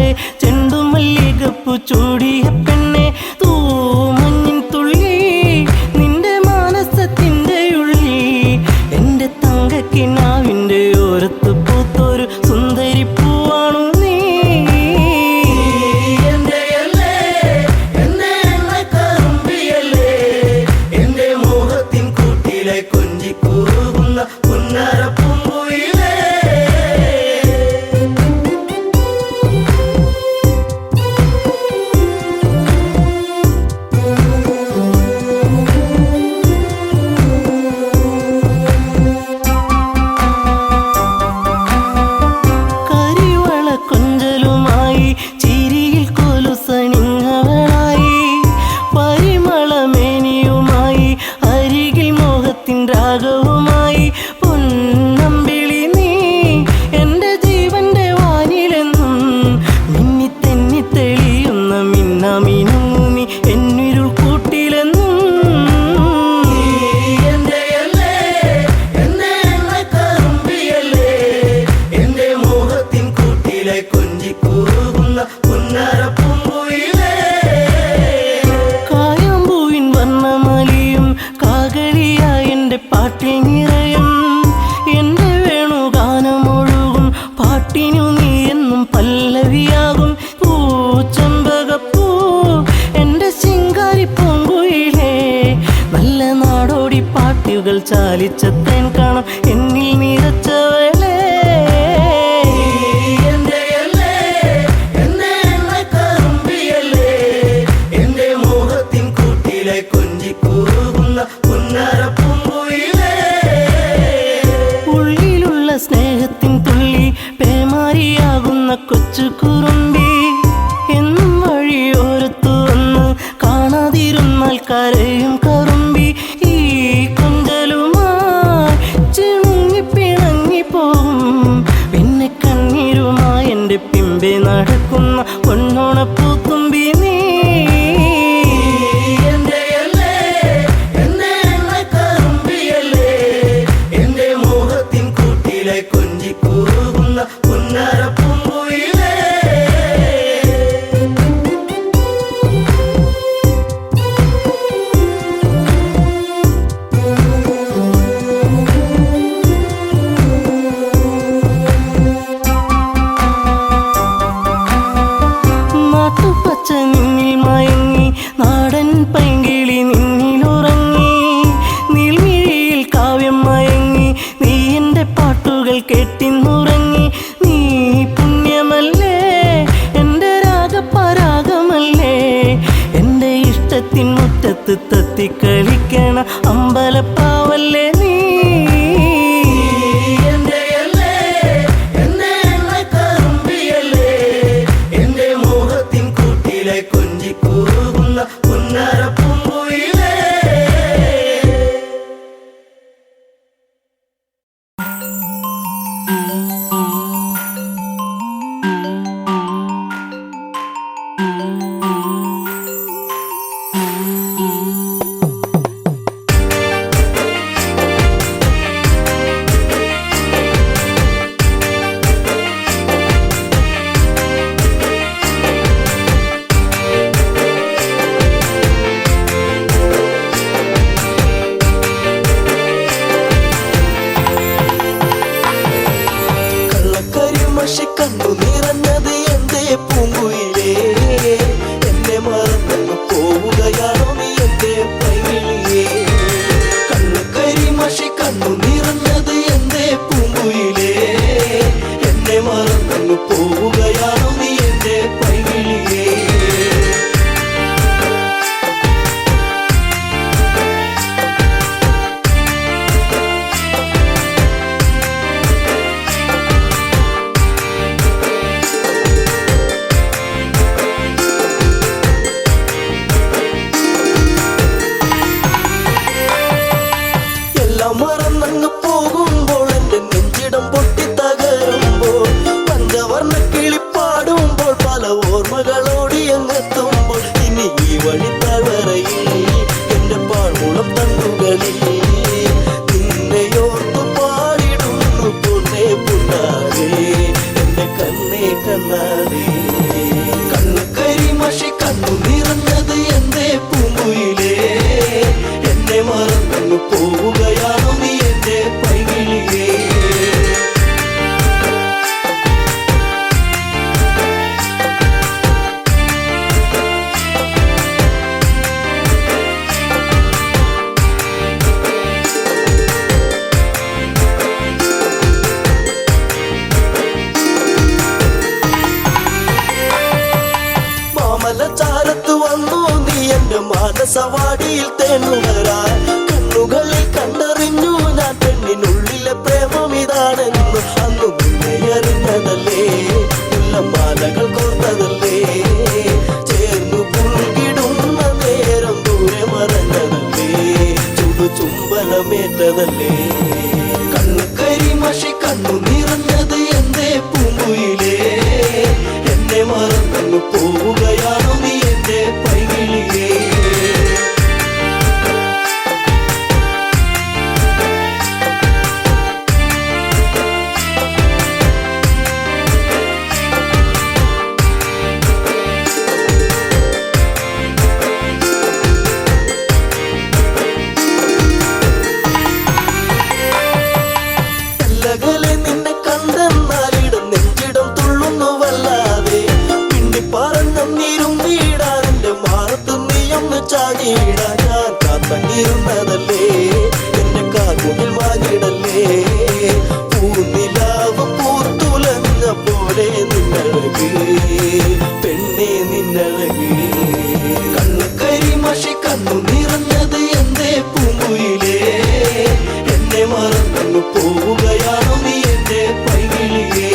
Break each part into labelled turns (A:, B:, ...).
A: താഴെ ചെണ്ടുമല്ലികപ്പു ചൂടിയ പെണ്ണെ തൂമഞ്ഞിൻ തുള്ളി നിന്റെ മാനസത്തിന്റെ ഉള്ളി എന്റെ തങ്കക്കിനാവിന്റെ ഓരത്ത് പൂത്തൊരു സുന്ദരി പൂവാണു നീ. എന്റെ മോഹത്തിൻ കൂട്ടിലെ കൊഞ്ചിക്കൂറുന്ന പുന്നര പൂങ്കുയിലേ. കരിവള കൊഞ്ചലുമായി ചിരിയിൽ കൊലുസണിഞ്ഞവളായി പരിമളമേനിയുമായി അരികിൽ മോഹത്തിൻ രാഗവുമായി പൊന്നമ്പിളി നീ എന്റെ ജീവന്റെ വാനിലെന്നും മിന്നി തെന്നി തെളിയുന്ന മിന്നാമിനുങ്ങുമി എന്നിരുൾ കൂട്ടിലെന്നും. എന്റെ മോഹത്തിൻ കൂട്ടിലെ കൊഞ്ചിക്കൂറുന്ന പുന്നര പൂങ്കുയിലേ. കായാമ്പൂവിൻ വർണ്ണമലിയും കാകളിയായി എന്റെ പാട്ടിൽ നിറയും എന്റെ വേണുഗാനമൊഴുകും പാട്ടിനു നീ എന്നും പല്ലവിയാകും. പൂച്ചെമ്പകപ്പൂ എന്റെ ശിങ്കാരി പൂങ്കുയിലേ നല്ല നാടോടി പാട്ടുകൾ ചാലിച്ച തേൻ കാണാം എന്നിൽ നിറച്ചവളേ. എന്റെ മോഹത്തിൻ കൂട്ടിലെ കൊഞ്ചിക്കൂറുന്ന പുന്നര പൂങ്കുയിലേ. ഉള്ളിലുള്ള സ്നേഹത്തിൻ തുള്ളി പേമാരിയാകുന്ന കൊച്ചു കുറുമ്പി എന്നും വഴിയോരത്തു വന്ന് കാണാതിരുന്നാൽ കരയും കറുമ്പി. ഈ കൊഞ്ചലുമായി ചിണുങ്ങി പിണങ്ങി പോകും പിന്നെ കണ്ണീരുമായി എന്റെ പിമ്പെ നടക്കുന്ന പൊന്നോണപ്പൂത്തുമ്പി നീ. എന്റെ മോഹത്തിൻ കൂട്ടിലെ കൊഞ്ചിക്കൂറുന്ന പുന്നര പൂങ്കുയിലേ. നാട്ടുപച്ച നിന്നിൽ മയങ്ങി നാടൻ പൈങ്കിളി നിന്നിലുറങ്ങി നീൽമിഴിയിൽ കാവ്യം മയങ്ങി നീ എന്റെ പാട്ടുകൾ കേട്ടിന്നുറങ്ങി. നീ പുണ്യമല്ലേ എന്റെ രാഗപരാഗമല്ലേ എന്റെ ഇഷ്ടത്തിൻ മുറ്റത്ത് തത്തിക്കളിക്കണ അമ്പലപ്പാവല്ലേ നീ. എന്റെ മോഹത്തിൻ കൂട്ടിലെ കൊഞ്ചിക്കൂറുന്ന പുന്നര പൂങ്കുയിലേ.
B: കണ്ണു നിറഞ്ഞത് എന്റെ പൂങ്കുയിലേ എന്നെ മറന്നു പോവുകയാണോ നീ എന്റെ പൈകിളിയേ. കണ്ണുകരിമഷി കണ്ണു നിറഞ്ഞത് എന്റെ പൂങ്കുയിലേ എന്നെ മറന്നു പോവുകയാണോ നീ എന്റെ പൈകിളിയേ. മറന്നങ്ങ് പോകുമ്പോൾ എന്റെ നെഞ്ചിടം പൊട്ടി തകരുമ്പോൾ പഞ്ചവർണ്ണ കിളിപ്പാടുമ്പോൾ പല ഓർമ്മകളോടി അങ്ങെത്തുമ്പോൾ ഇനി ഈ വഴി താഴ്വരയിൽ എന്റെ പാഴ്മുളം തണ്ടുകളിൽ നിന്നെയോർത്തു പാടിടുന്നു പൊന്നേ പുണ്ണാരേ എന്റെ കണ്ണേ കണ്ണാരേ. രസവാടിയിൽ തേനുകരാൻ കണ്ണുകളിൽ കണ്ടറിഞ്ഞു ഞാൻ പെണ്ണിനുള്ളിലെ പ്രേമം ഇതാണെന്നു അന്നു നിന്നെ അറിഞ്ഞതല്ലേ മാലകൾ കോർത്തതല്ലേ ചേർന്നു പുൽകിടുന്ന നേരം ദൂരെ മറഞ്ഞതല്ലേ ചുംബനമേറ്റതല്ലേ കണ്ണു കരിമഷി കണ്ണു നിറഞ്ഞത് എന്തേ പൂങ്കുയിലേ എന്നെ മറന്നു പോവുകയാണു നീ എന്റെ പൈകിളിയേ നിന്നെ കണ്ടെന്നാലിടം നെഞ്ചിടം തുള്ളുന്നു വല്ലാതെ പിണ്ടി പറഞ്ഞിരും വീടാൻ എന്റെ മാറത്ത് നീയൊന്ന് ചാടിയിടാൻ ഞാൻ കാത്തങ്ങിരുന്നതല്ലേ എന്റെ കാർമുകിൽ വാങ്ങിടല്ലേ പൂനിലാവ് പൂത്തുലഞ്ഞ പോലെ നിന്നഴക് പെണ്ണെ നിന്നഴക് കണ്ണു കരിമഷി കണ്ണു നിറഞ്ഞത് എന്തേ പൂങ്കുയിലേ എന്നെ മറന്നു പോവുകയാണു നീ എന്റെ പൈകിളിയേ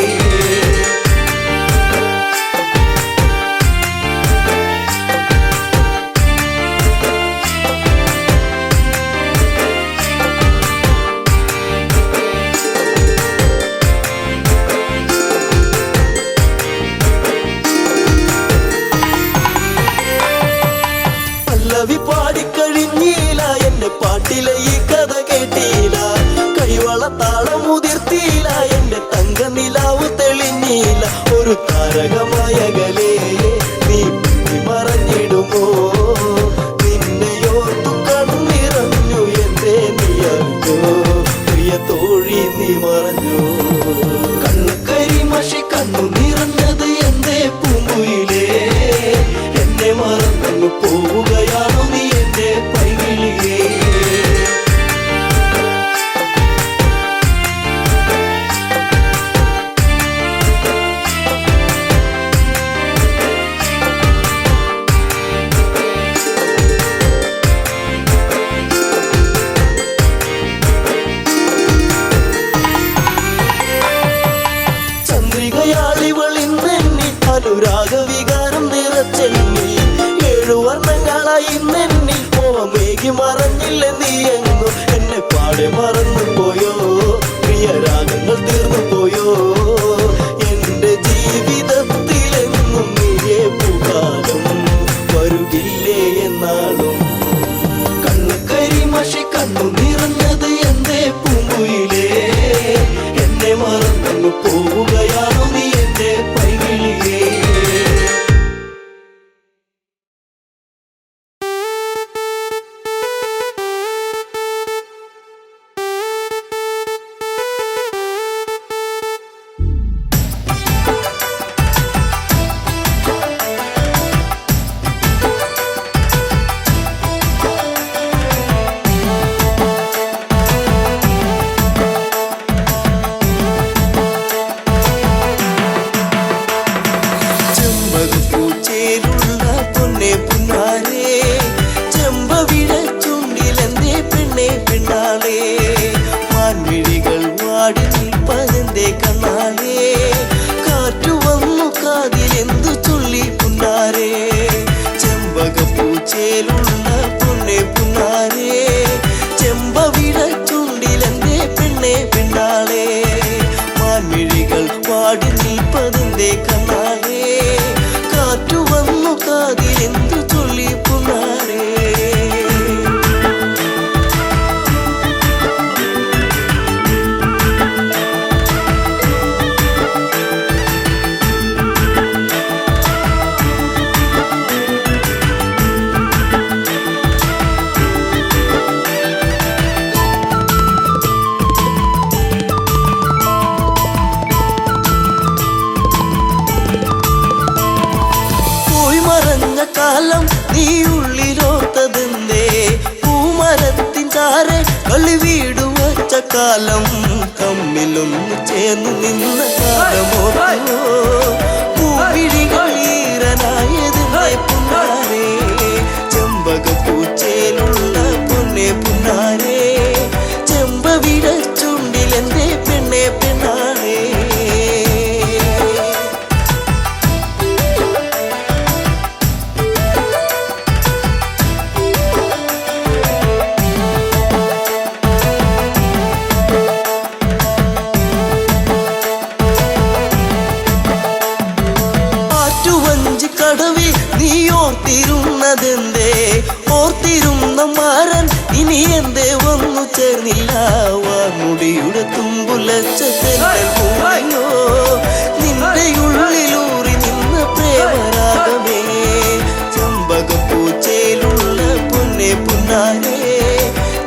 B: പല്ലവി പാടിക്കഴിഞ്ഞില്ല എന്റെ പാട്ടിലെ ഈ കഥ കേട്ടില്ല കൈവള താളമുതിർത്തില്ല എന്റെ തങ്ക നിലാവ് തെളിഞ്ഞില്ല ഒരു താരകമായകലേ നീ മറഞ്ഞിടുമോ നിന്നെയോർത്തു കണ്ണിറഞ്ഞു എന്തേ നീ അറിഞ്ഞോ പ്രിയ തോഴി നീ മറഞ്ഞു കണ്ണു കരിമഷി കണ്ണു നിറഞ്ഞത് എന്തേ പൂങ്കുയിലേ എന്നെ മറന്നു പോവുകയാണു നീ എന്റെ പൈകിളിയേ ചന്ദ്രികയാളിവളിന്നെന്നി അനുരാഗവികാരം നിറച്ചെന്നി 7 വർണ്ണങ്ങളായി നെന്നി മോഹമേകി മറഞ്ഞില്ല നീ എങ്ങു എന്നെ പാടെ മറന്നു പോയോ പ്രിയരാഗങ്ങൾ തീർന്നു പോയോ എന്റെ ജീവിതത്തിലെങ്ങും നീയേ പൂകാലം വരുകില്ലേ എന്നാളും കണ്ണു കരിമഷി കണ്ണു നിറഞ്ഞത് എന്തേ പൂങ്കുയിലേ എന്നെ മറന്നു പോവുകയാണു നീ എന്റെ പൈകിളിയേ കാലം നീ ഉള്ളിലോത്തതെന്തേ പൂമരത്തിൻ ചാരെ കളി വീടു വച്ച കാലം തമ്മിലൊന്ന് ചേർന്ന് നിന്ന കാലമോ പൂവിഴികൾ ഈറനായതിനെ പുന്നാരേ ചെമ്പകപ്പൂ ഓർത്തിരുന്നതെന്തേ ഓർത്തിരുന്ന മാരൻ ഇനി എന്തേ വന്നു ചേർന്നില്ല വാർമുടിയുടെ തുമ്പുലച്ച തെന്നോ നിന്റെ ഉള്ളിലൂറി നിന്ന പ്രേമരാഗമേ ചെമ്പകപ്പൂച്ചയിലുള്ള പൊന്നെ പുന്നാരേ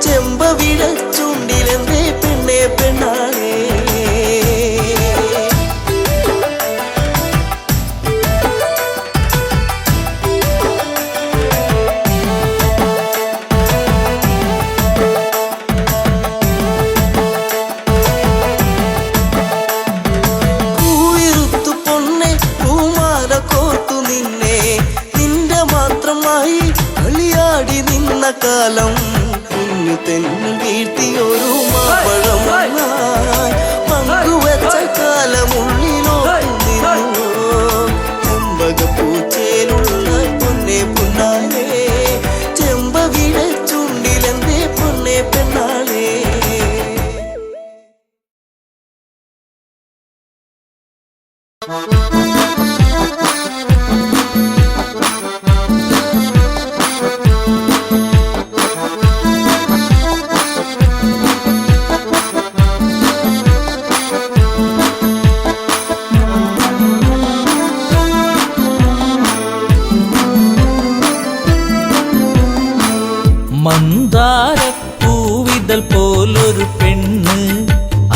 B: ചെമ്പവിഴ ചുണ്ടിലെന്തേ പെണ്ണെ പെണ്ണാളേ കാലം കുഞ്ഞു തെന്നു വീഴ്ത്തിയൊരു മാപ്പഴം പങ്കുവച്ച കാലമുള്ളിലോ നിന്നു ചെമ്പകപ്പൂച്ചയിലുള്ള പൊന്നെ പുന്നാലേ ചെമ്പവിഴ ചുണ്ടിലെന്തേ പൊന്നെ പെണ്ണാളേ
C: മന്ദാരപ്പൂവിതൾ പോലൊരു പെണ്ണ്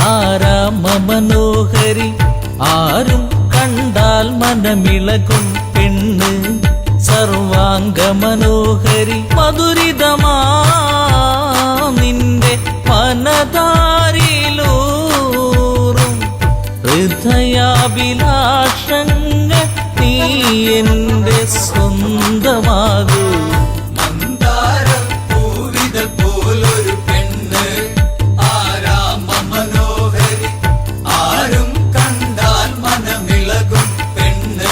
C: ആരാമ മനോഹരി ആരും കണ്ടാൽ മനമിളകും പെണ്ണ് സർവാംഗ മനോഹരി മധുരിതമാ നിന്റെ മനതാരിലൂറും ഹൃദയാഭിലാഷങ്ങൾ നീ എന്റെ സ്വന്തമാകൂ
D: പോലൊരു പെണ്ണ് ആരാമ മനോഹരി ആരും കണ്ടാൽ മനമിളകും പെണ്ണ്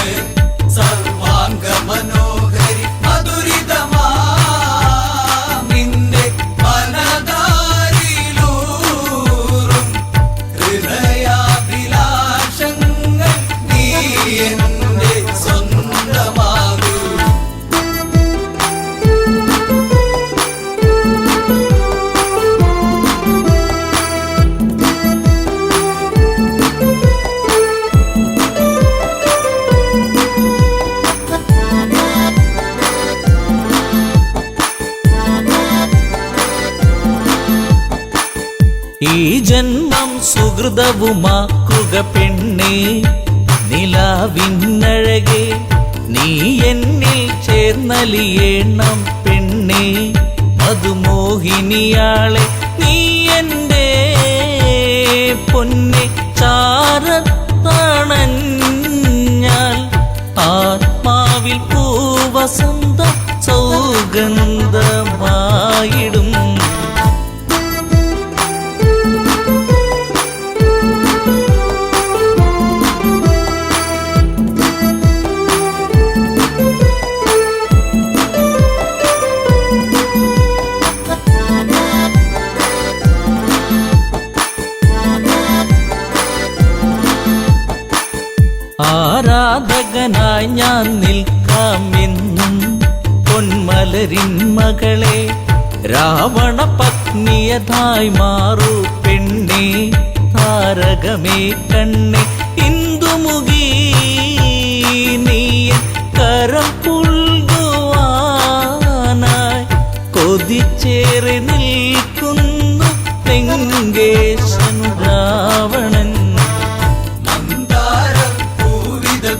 D: സർവാംഗ മനോഹരി മധുരിതമാ നിന്റെ മനതാരിലൂറും ഹൃദയാഭിലാഷങ്ങൾ നീ എന്റെ സ്വന്തമാകൂ
C: ഈ ജന്മം സുഹൃതവുമാക്കുക പെണ്ണേ നിലാവിന്നഴകെ നീ എന്നിൽ ചേർന്നലിയേണം പെണ്ണേ മധുമോഹിനിയാളെ നീ എൻ്റെ പൊന്നെ ചാരത്തണഞ്ഞാൽ ആത്മാവിൽ പൂവസന്ത സൗഗന്ധമായിടും ആരാധകനായി ഞാൻ നിൽക്കാമെന്നും പൊന്മലരിൻ മകളെ രാവണ പത്നിയതായി മാറൂ പെണ്ണേ താരകമേ കണ്ണേ ഇന്ദുമുഖി നീയ കരം പുൽകുവാനായി കൊതിച്ചേറി നിൽക്കുന്നു ലങ്കേശൻ രാവണൻ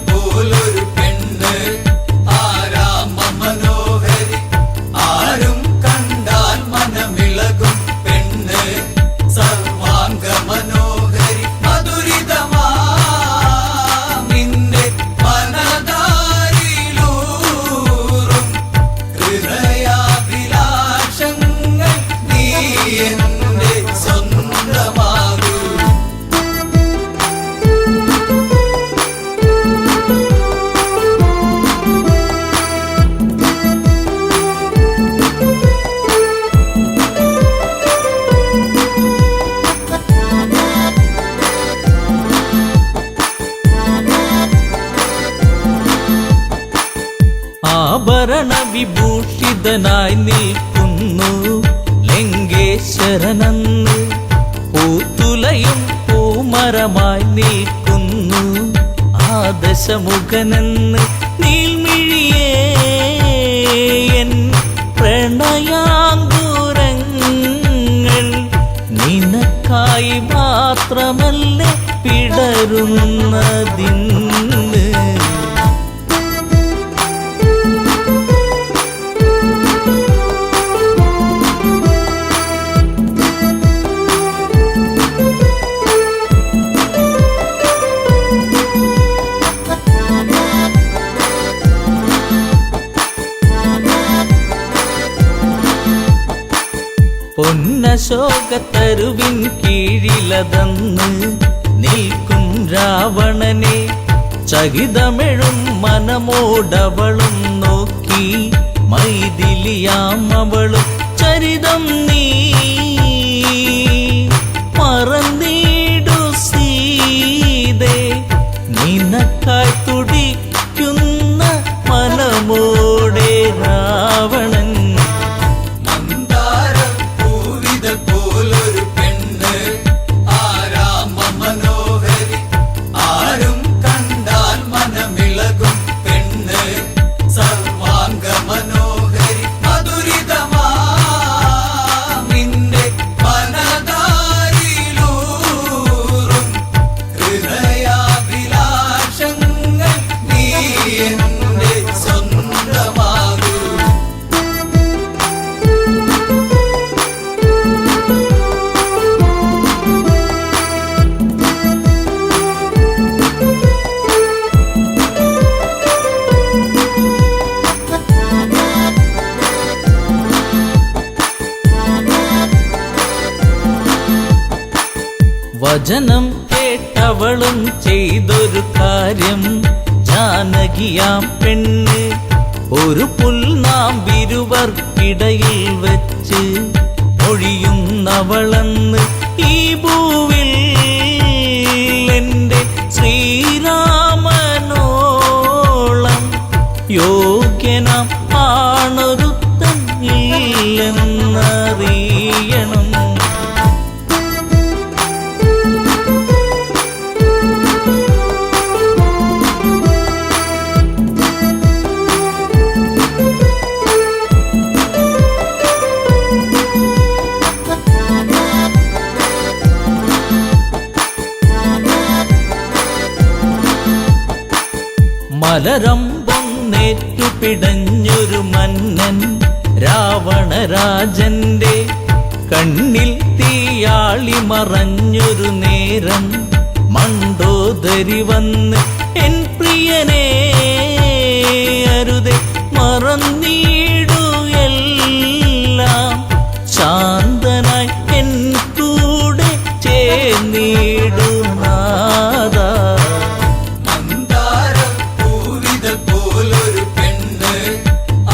D: പോലൊരു പെണ്ണ് ആരാമ മനോഹരി ആരും കണ്ടാൽ മനമിളകും പെണ്ണ് സർവാംഗ മനോഹരി മധുരിതമാ
C: ആഭരണ വിഭൂഷിതനായി നിൽക്കുന്നു ലങ്കേശ്വരനെന്ന്. പൂത്തുലയും പൂമരമായി നിൽക്കുന്നു ആ ദശമുഖനെന്ന്. നീൽമിഴിയേ എൻ പ്രണയാങ്കുരങ്ങൾ നിനക്കായി മാത്രമല്ലേ പിടരുന്നതിന്ന്. പൊന്നശോകത്തരുവിൻ കീഴിലതന്ന് നിൽക്കും രാവണനെ ചകിതമെഴും മനമോടവളും നോക്കി മൈഥിലിയാം അവളും ചരിതം നീ മറന്നീടു സീതേ. നിനക്കായി തുടിക്കുന്ന മനമോടെ രാവണൻ.
D: പോലൊരു പെണ്ണ് ആരാമ മനോഹരി, ആരും കണ്ടാൽ മനമിളകും പെണ്ണ് സർവാംഗ മനോഹരി. മധുരിതമാ നിന്റെ മനതാരിലൂറും ഹൃദയാഭിലാഷങ്ങൾ നീ എന്റെ സ്വന്തമാകൂ.
C: വചനം കേട്ടവളും ചെയ്തൊരു കാര്യം. ജാനകിയാം പെണ്ണ് ഒരു പുൽനാമ്പിരുവർക്കിടയിൽ വെച്ച് ഒഴിയുന്നവളെന്ന്. ഈ ഭൂവിൽ എൻ്റെ ശ്രീരാമനോളം യോഗ്യനാം ആണൊരുത്തൻ ഇല്ലെന്നറിയണം. മലരമ്പൊന്നേറ്റു പിടഞ്ഞൊരു മന്നൻ രാവണരാജന്റെ കണ്ണിൽ തീയാളി മറഞ്ഞൊരു നേരം മണ്ടോദരി വന്ന് എൻ പ്രിയനെ അരുതെ മറന്നീടു എല്ലാം. ശാന്തനായി എൻ കൂടെ ചേർന്നീടു നാദാ.
D: പോലൊരു പെണ്ണ്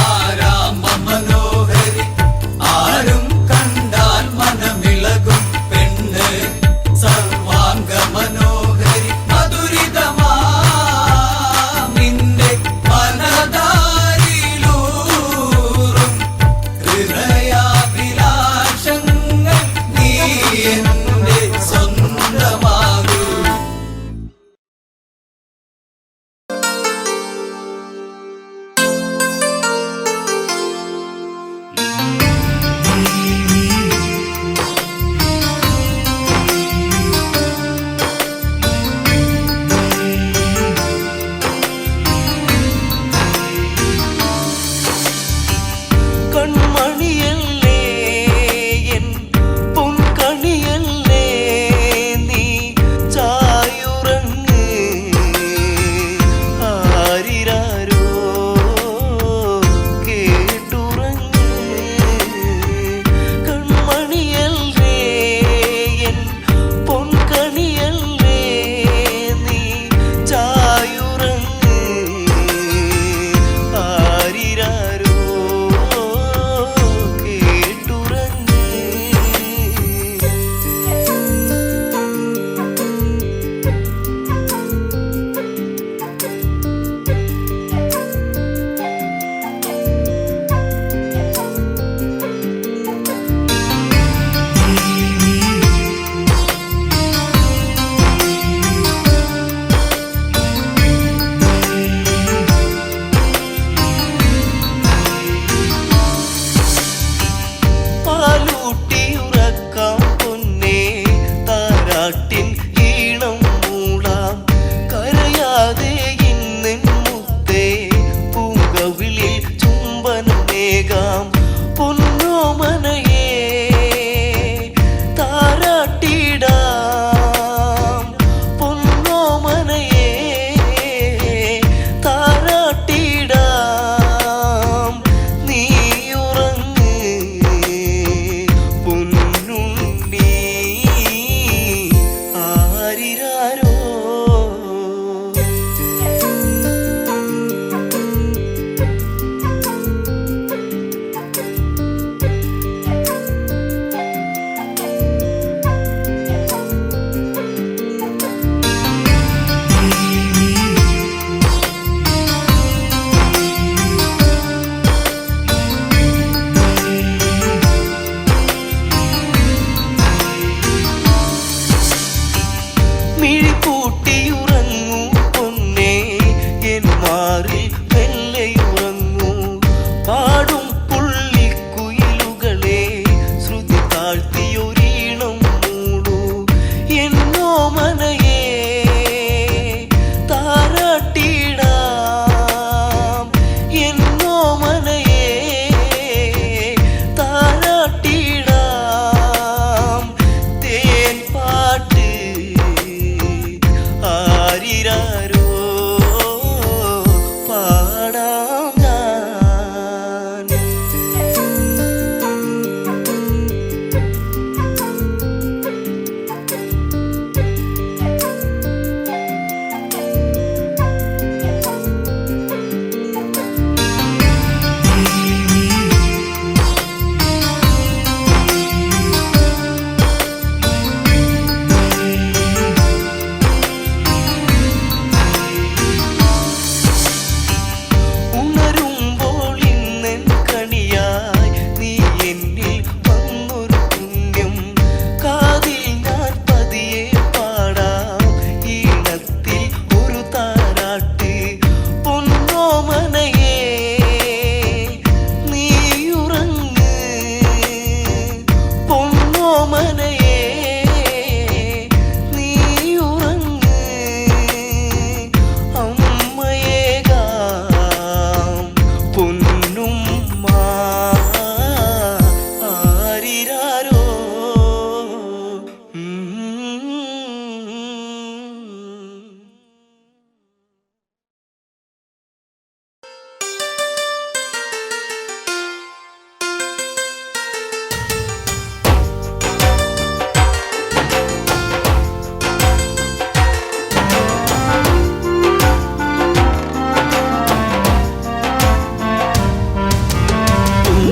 D: ആരാമ മനോഹരി, ആരും കണ്ടാൽ മനമിളകും പെണ്ണ് സർവാംഗ മനോഹരി. മധുരിതമാ നിന്റെ മനതാ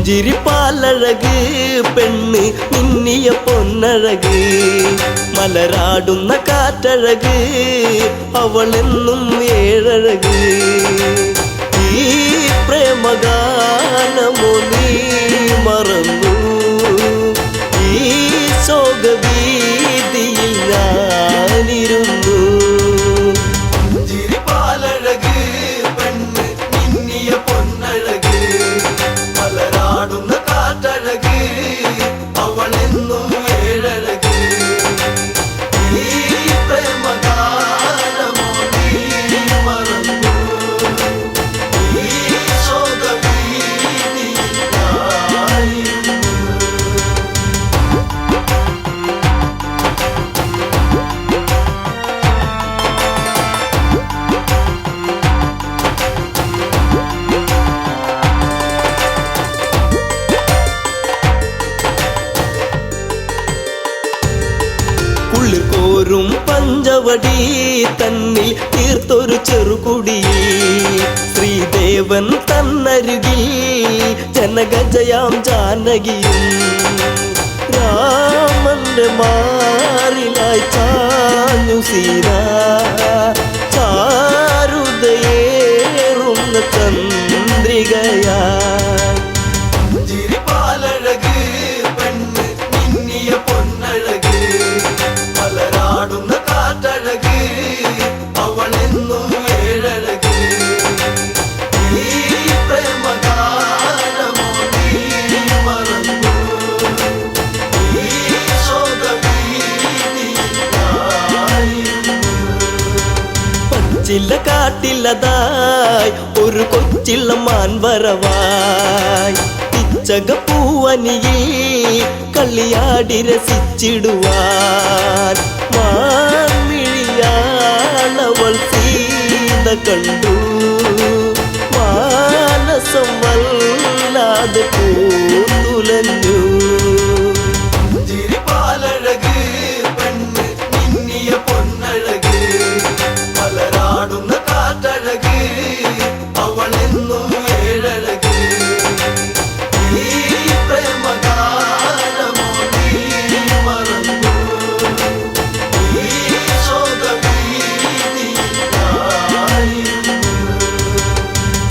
B: പുഞ്ചിരിപ്പാലഴക് പെണ്ണ് മിന്നിയ പൊന്നഴക് മലരാടുന്ന കാറ്റഴക് അവളെന്നും ഏഴഴക് ഈ പ്രേമഗാനമോ നീ മറന്നു ഈ ശോകവീതിയിൽ ഞാനിരുന്നു
A: ചിരിപ്പാലഴക് പെണ്ണ് മിന്നിയ പൊന്നഴക് മലരാടുന്ന കാറ്റഴക് അവളെന്നും ഏഴഴക് ഈ പ്രേമഗാനമോ നീ മറന്നു ഈ ശോകവീതിയിൽ ഞാനിരുന്നു.
B: ഉള്ളിൽ കോരും പഞ്ചവടി തന്നിൽ തീർത്തൊരു ചെറുകുടി ശ്രീദേവൻ തന്നരുകിൽ ജനഗജയാം ജാനകിയും രാമന്റെ മാറിലായി ചാഞ്ഞു സീത ചാരുതയേറുന്ന ചന്ദ്രികയാ
A: ചിരിപ്പാലഴക് പെണ്ണ് മിന്നിയ പൊന്നഴക് മലരാടുന്ന കാറ്റഴക് അവളെന്നും ഏഴഴക് ഈ പ്രേമഗാനമോ നീ മറന്നു ഈ ശോകവീതിയിൽ ഞാനിരുന്നു.
B: പച്ചില കാട്ടിലതായി ഒരു കൊച്ചില്ല മാൻവരവായി പിച്ചകപ്പൂവനിയിൽ കളിയാടി രസിച്ചിടുവാൻ മാൻമിഴിയാണവൾ സീത കണ്ടു മാനസം വല്ലാതെ പൂത്തുലഞ്ഞു
A: ചിരിപ്പാലഴക് പെണ്ണ് മിന്നിയ പൊന്നഴക് മലരാടുന്ന കാറ്റഴക് അവളെന്നും ഏഴഴക് ഈ പ്രേമഗാനമോ നീ മറന്നു ഈ ശോകവീതിയിൽ ഞാനിരുന്നു.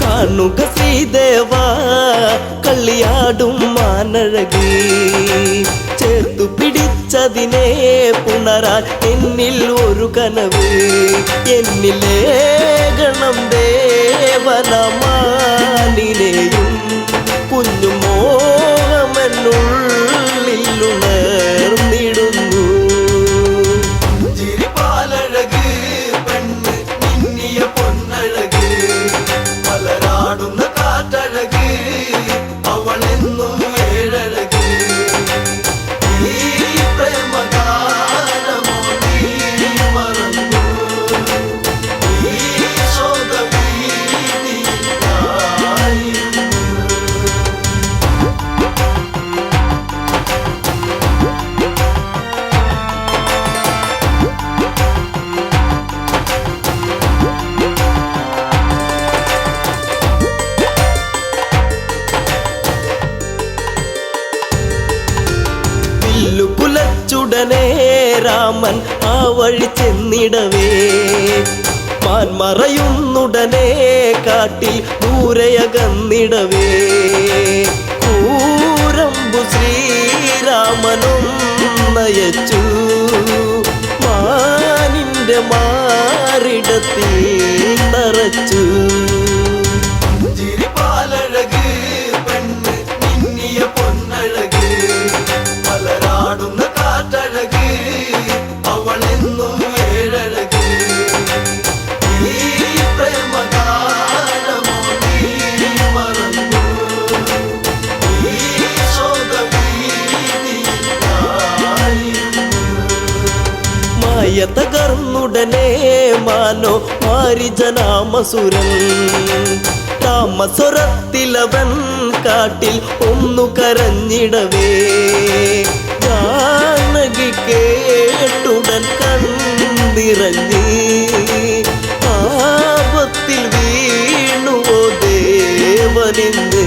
B: കാണുക ശ്രീദേവ കളിയാടും മാനഴകി ചേർത്തു പിടിച്ചതിനെ പുണരാൻ എന്നിൽ ഒരു കനവ് എന്നിലേ ഗണം ദേവനമാനിനെയും കുഞ്ഞു മോഹമെന്നുള്ളിൽ ഉണർന്നിടുന്നു
A: ചിരിപ്പാലഴക് പെണ്ണ് മിന്നിയ പൊന്നഴക് മലരാടുന്ന കാറ്റഴക് അവളെന്നും ഏഴഴക് ഈ പ്രേമഗാനമോ നീ മറന്നു ഈ ശോകവീതിയിൽ ഞാനിരുന്നു.
B: കുലച്ചുടനെ രാമൻ ആ വഴി ചെന്നിടവേ മാൻമറയുന്നുടനെ കാട്ടിൽ ദൂരയകന്നിടവേ കൂരമ്പു ശ്രീരാമനും നയച്ചു മാനിന്റെ മാറിടത്തിൽ നിറച്ചു
A: ചിരിപ്പാലഴക് പെണ്ണ് മിന്നിയ പൊന്നഴക് മലരാടുന്ന കാറ്റഴക് അവളെന്നും ഏഴഴക് ഈ പ്രേമഗാനമോ നീ മറന്നു ഈ ശോകവീതിയിൽ ഞാനിരുന്നു.
B: മായ തകർന്നുടനെ മാനോ മാരിജനാമസുരൻ താമസ്വരത്തിലവൻ കാട്ടിൽ ഒന്നു കരഞ്ഞിടവേ ജാനകി കേട്ടുടൻ കണ്ണിറങ്ങി ആപത്തിൽ വീണുവോ ദേവനിന്ന്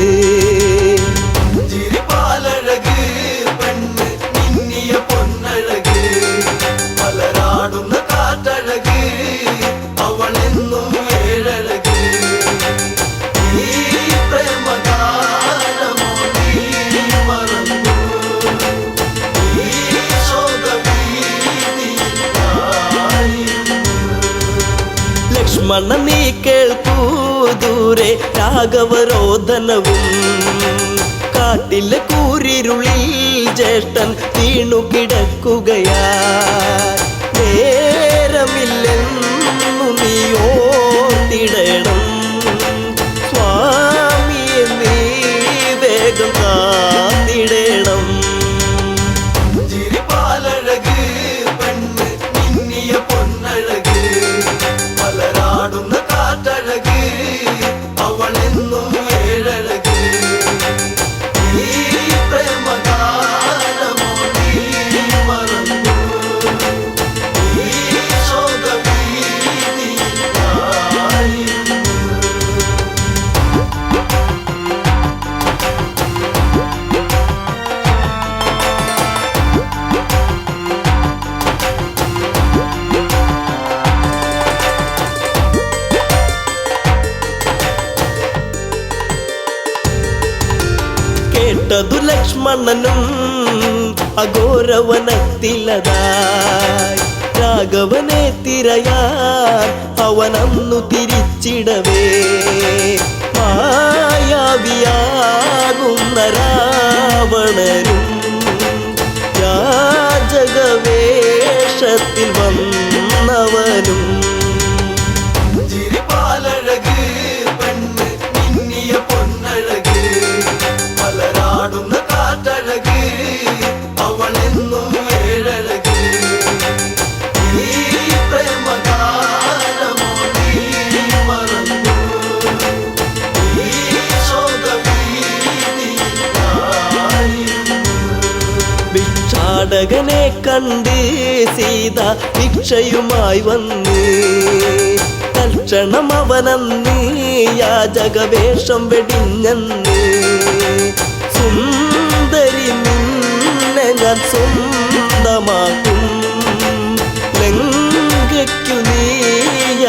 B: ദൂരെ രാഘവരോധനവും. കാട്ടിലെ കൂരിരുളിൽ ജ്യേഷ്ഠൻ വീണു കിടക്കുകയാ. നേരമില്ലെന്നു നീ ഓർത്തിടണം, സ്വാമിയെ നീ വേഗം കാത്തിടണം.
A: ചിരിപ്പാലഴക് പെണ്ണ് മിന്നിയ പൊന്നഴക്, മലരാടുന്ന കാറ്റഴക്, അവളെന്നും ഏഴഴക്. ഈ പ്രേമഗാനമോ നീ മറന്നു, ഈ ശോകഭീതിയായിരുന്നു.
B: കേട്ടതു ലക്ഷ്മണനും അഘോരവനത്തിലതായി. രാഘവനെ തിരയാൻ അവനന്നു തിരിച്ചിടവേ, മായാവിയാകുന്ന രാവണനും യാചകവേഷത്തിൽ വന്നവനും.
A: ചിരിപ്പാലഴക് പെണ്ണ് മിന്നിയ പൊന്നഴക്, മലരാടുന്ന കാറ്റഴക്, അവളെന്നും ഏഴഴക്. ഈ പ്രേമഗാനമോ നീ മറന്നു, ഈ ശോകഭീതിയായിരുന്നു.
B: ഭിക്ഷാടകനെ കണ്ട് സീത ഭിക്ഷയുമായി വന്ന്. തൽക്ഷണം അവനന്ന് യാചകവേഷം വെടിഞ്ഞെന്ന്. സുന്ദരി നിന്നെ ഞാൻ സ്വന്തമാക്കും, ലങ്കയ്ക്കു നീ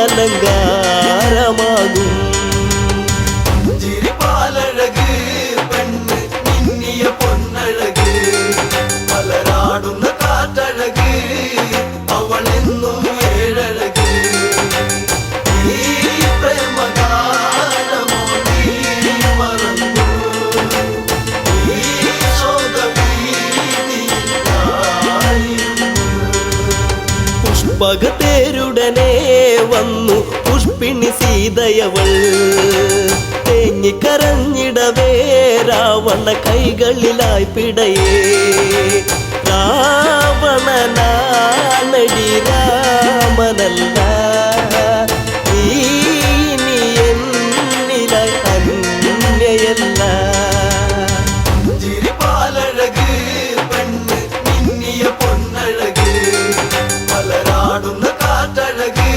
B: അലങ്കാരമാകും.
A: ചിരിപ്പാലഴക് പെണ്ണ് മിന്നിയ പൊന്നഴക്, മലരാടുന്ന കാറ്റഴക്, അവളെന്നും ഏഴഴക്. ഈ പ്രേമഗാനമോ നീ മറന്നു, ഈ ശോകഭീതിയായിരുന്നു.
B: പുഷ്പകത്തേരുടനെ വന്നു പുഷ്പിണി സീതയവൾ. തേങ്ങിക്കരഞ്ഞിടവേ രാവണ കൈകളിലായി പിടയേ. രാവണനാണടി രാമനല്ല, നീ ഇനി എന്നിലായി അന്യയല്ല.
A: ചിരിപ്പാലഴക് പെണ്ണ് മിന്നിയ പൊന്നഴക്, മലരാടുന്ന കാറ്റഴക്,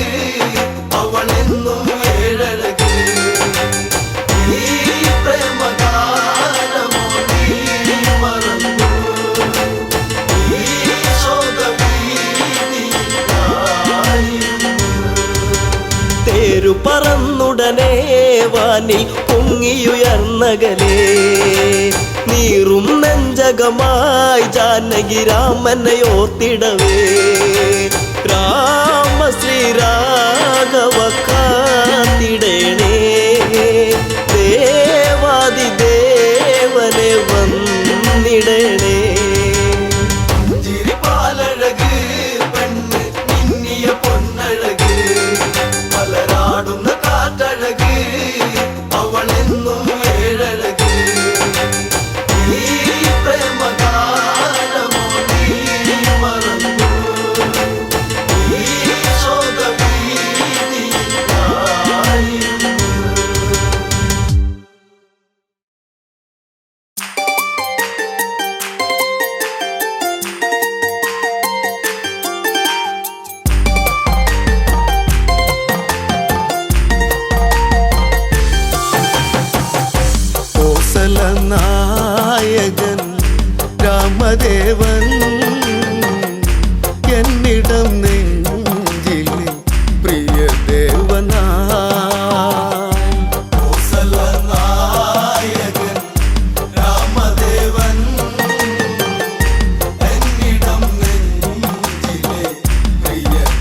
A: അവളെന്നും ഏഴഴക്. ഈ പ്രേമഗാനമോ നീ മറന്നു, ഈ ശോകഭീതിയായിരുന്നു.
B: തേരു പറന്നുടനെ വാനിൽ പൊങ്ങിയുയർന്നകലേ. നീറും നെഞ്ചകമായി ജാനകി രാമനെ ഓർത്തിടവേ. രാമ ശ്രീരാഘവ കാത്തിടണേ, ദേവാദിദേവനെ വന്നിടണേ.
A: ചിരിപ്പാലഴക് പെണ്ണ് മിന്നിയ പൊന്നഴക്, മലരാടുന്ന കാറ്റഴക്, അവളെന്നും ഏഴഴക്. ഈ പ്രേമഗാനമോ നീ മറന്നു, ഈ ശോകഭീതിയായിരുന്നു.
E: നായകൻ രാമദേവൻ എന്നിടം നെഞ്ചിലെ പ്രിയദേവനായി.
A: കോസലനായകൻ രാമദേവൻ എന്നിടം നെഞ്ചിലെ പ്രിയദേവനായി.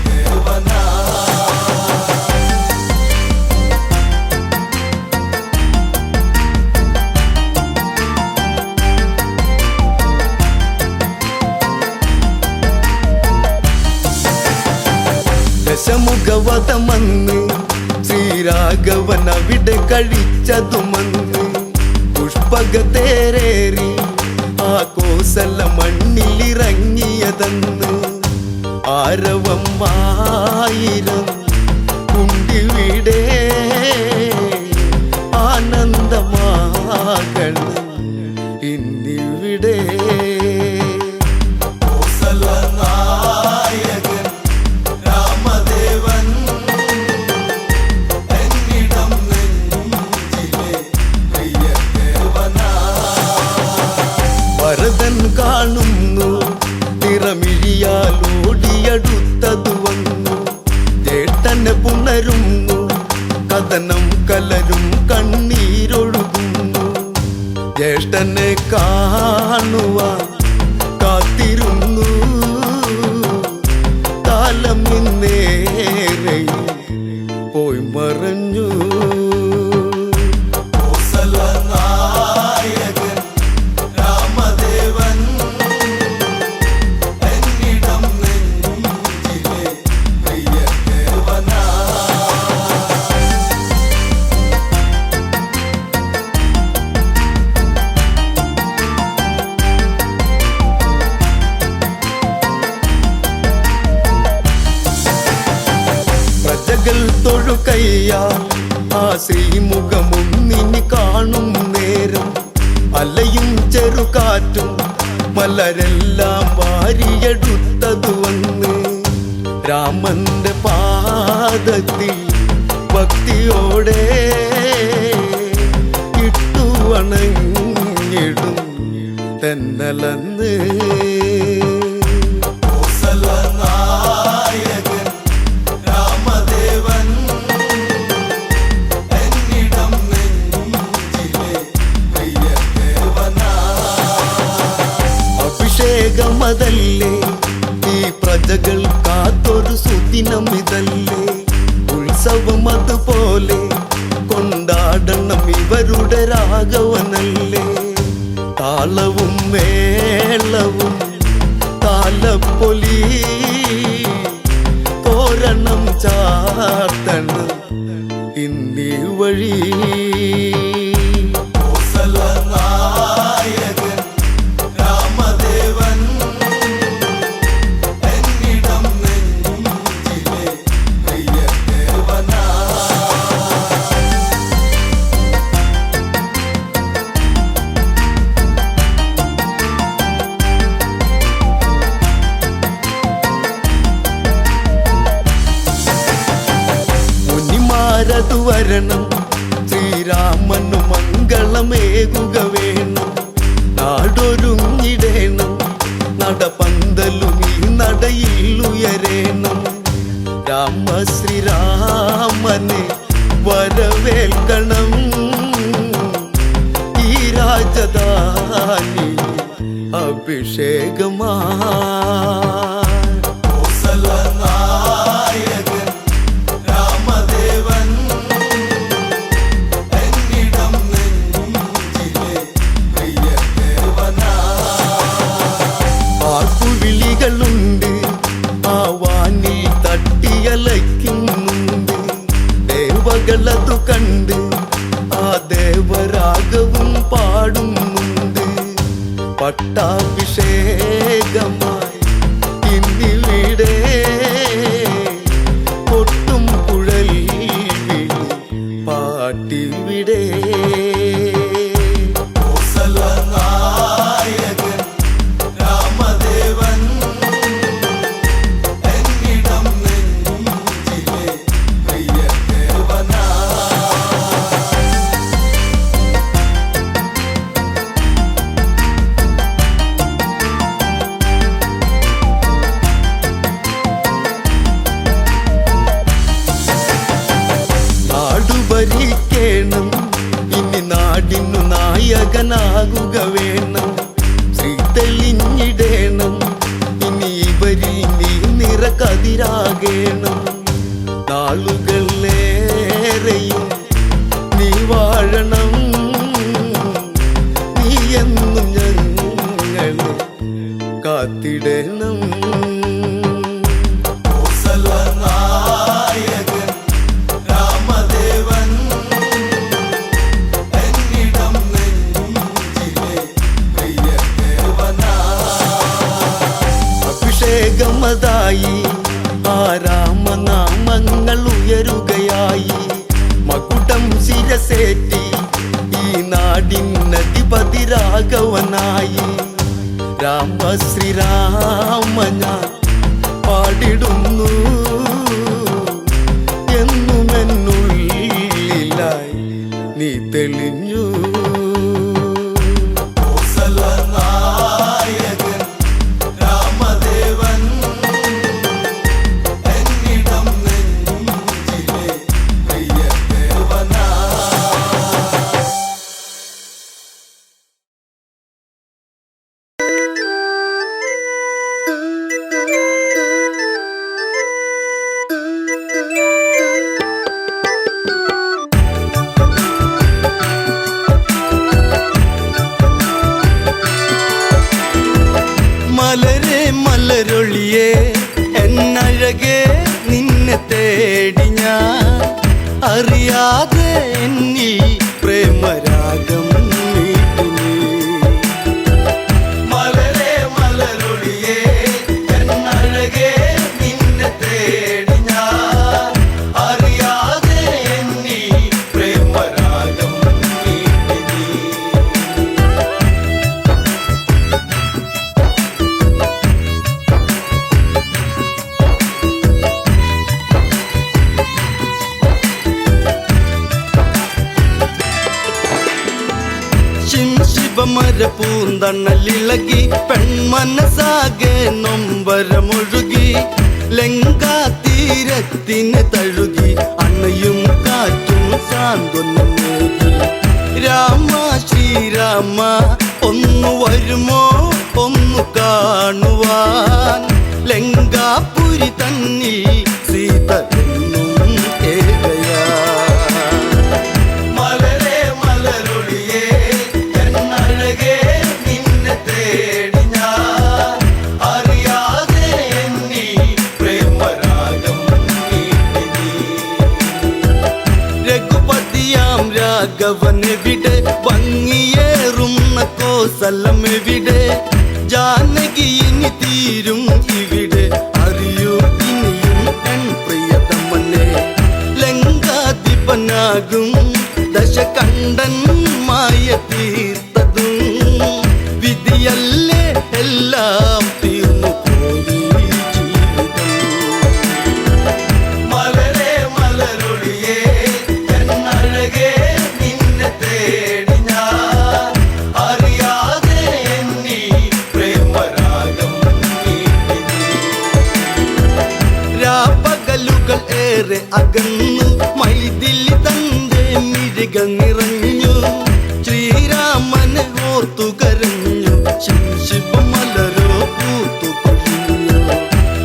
E: ദശമുഖവധമന്ന് ശ്രീരാഘവൻ അവിടെ കഴിച്ചതുമന്ന് പുഷ്പകത്തേരേറി ആ കോസല മണ്ണിലിറങ്ങിയതെന്ന് ആരവം ആയിരം ഉണ്ടിവിടെ ആനന്ദമാകണം ഇന്നിവിടെ
A: കോസലനായകൻ രാമദേവൻ എന്നിടം നെഞ്ചിലെ പ്രിയദേവനാ.
E: ഭരതൻ കാണുന്നു നിറമിഴിയാലോടിയടുത്തതു വന്നു ചേട്ടനെ പുണരുന്നു കഥനം കലരും കണ്ണീരൊഴുകുന്നു ജ്യേഷ്ഠനെ കാണുവാൻ കാത്തിരുന്നു കാലം ഇന്നേറെ പോയി മറഞ്ഞു
A: കോസലനായകൻ രാമദേവൻ എന്നിടം നെഞ്ചിലെ പ്രിയദേവനാ.
E: പ്രജകൾ തൊഴുകയ്യാൽ ആ ശ്രീമുഖമൊന്നിനി കാണും നേരം അലയും ചെറുകാറ്റും മലരെല്ലാം വാരിയെടുത്തതു വന്ന് രാമന്റെ പാദത്തിൽ ഭക്തിയോടെ ഇട്ടു വണങ്ങിടും തെന്നലന്ന്
A: കോസലനായകൻ രാമദേവൻ എന്നിടം നെഞ്ചിലെ പ്രിയദേവനാ.
E: അഭിഷേകമതല്ലേ ഈ പ്രജകൾ കാത്തൊരു സുദിനം ഇതല്ലേ ഉത്സവം അതുപോലെ കൊണ്ടാടണം ഇവരുടെ രാഘവനല്ലേ താളവും മേളവും താലപ്പൊലി തോരണം ചാർത്തണം ഇന്നീ വഴി
A: കോസലനായകൻ രാമദേവൻ എന്നിടം നെഞ്ചിലെ പ്രിയദേവനാ.
E: മുനിമാരതു വരണം ശ്രീരാമനു മംഗളമേകുക വേണം നാടൊരുങ്ങിടേണം നടപന്തലും ഈ നടയിൽ ഉയരേണം രാമശ്രീരാമനെ വരവേൽക്കണം ഈ രാജധാനി അഭിഷേകമാ
A: കോസലനായകൻ രാമദേവൻ എന്നിടം നെഞ്ചിലെ പ്രിയദേവനാ.
E: ആർപ്പുവിളികളുണ്ട് ആ വാനിൽ തട്ടിയലയ്ക്കുന്നുണ്ട് ദേവകളതു കണ്ട് ആ ദേവരാഗവും പാടുന്നുണ്ട് പട്ടാഭിഷേകമായി ഇന്നിവിടെ കൊട്ടും കുഴൽ വിളി പാട്ടിവിടെ
A: കോസലനായകൻ രാമദേവൻ എന്നിടം നെഞ്ചിലെ പ്രിയദേവനാ.
E: ഭരിക്കണം ഇനി നാടിനു നായകനാകുക വേണം ശ്രീ തെളിഞ്ഞിടേണം ഇനി ഇവരിൽ നീ നിറകതിരാകേണം നാളുകളേറെയും നീ വാഴണം നീ എന്നും ഞങ്ങളെ കാത്തിടണം
A: കോസലനായകൻ
E: ഒന്നാമതായി ആ രാമനാമങ്ങൾ ഉയരുകയായി. മകുടം ശിരസേറ്റി ഈ നാടിനധിപതി രാഘവനായി. രാമ ശ്രീരാമ ഞാൻ പാടിടുന്നു എന്നുമെന്നുള്ളിലായി നീ തെളിഞ്ഞു.
A: കോസലനായകൻ രാമദേവൻ എന്നിടം നെഞ്ചിലെ പ്രിയദേവനാ.
E: മലരെ മലരൊളിയേ എന്നഴകേ നിന്നെ തേടി ഞാൻ അറിയാതെ എന്നിൽ പ്രേമരാഗം നീട്ടുന്നു.
A: മലരെ മലരൊളിയേ എന്നഴകേ നിന്നെ തേടി ഞാൻ അറിയാതെ എന്നിൽ പ്രേമരാഗം നീട്ടി നീ.
E: ശിവമര പൂന്തണലിളകി പെൺമനസാകെ നൊമ്പരമൊഴുകി ലങ്കാ തീരത്തിന് തഴുകി അണയും കാറ്റും സാന്ത്വനമേകി. രാമ ശ്രീരാമ ഒന്നു വരുമോ ഒന്നു കാണുവാൻ ലങ്കാപുരി തന്നിൽ സീത എന്നും ഏകയാ.
A: മലരെ മലരൊളിയേ എന്നഴകേ നിന്നെ തേടി ഞാൻ അറിയാതെ എന്നിൽ പ്രേമരാഗം നീട്ടി നീ.
E: രഘുപതിയാം രാഘവനെവിടെ ഭംഗിയേറുന്ന കോസലമെവിടെ ജാനകി ഇനി തീരും ഇവിടെ അറിയൂ ഇനിയും എൻ പ്രിയതമനെ. ലങ്കാധിപനാകും ദശകണ്ഠൻ മായ തീർത്തതും വിധിയല്ലേ എല്ലാം തീർന്നു പോയി ജീവിതം.
A: മലരെ മലരൊളിയേ എന്നഴകേ നിന്നെ തേടി ഞാൻ അറിയാതെ എന്നിൽ പ്രേമരാഗം നീട്ടി നീ.
E: രാപ്പകലുകൾ ഏറെ അകന്നു മൈഥിലി തന്റെ മിഴികൾ നിറഞ്ഞു. ശ്രീരാമനെ ഓർത്തു കരഞ്ഞു ശിവമലരോ പൂത്തു കൊഴിഞ്ഞു.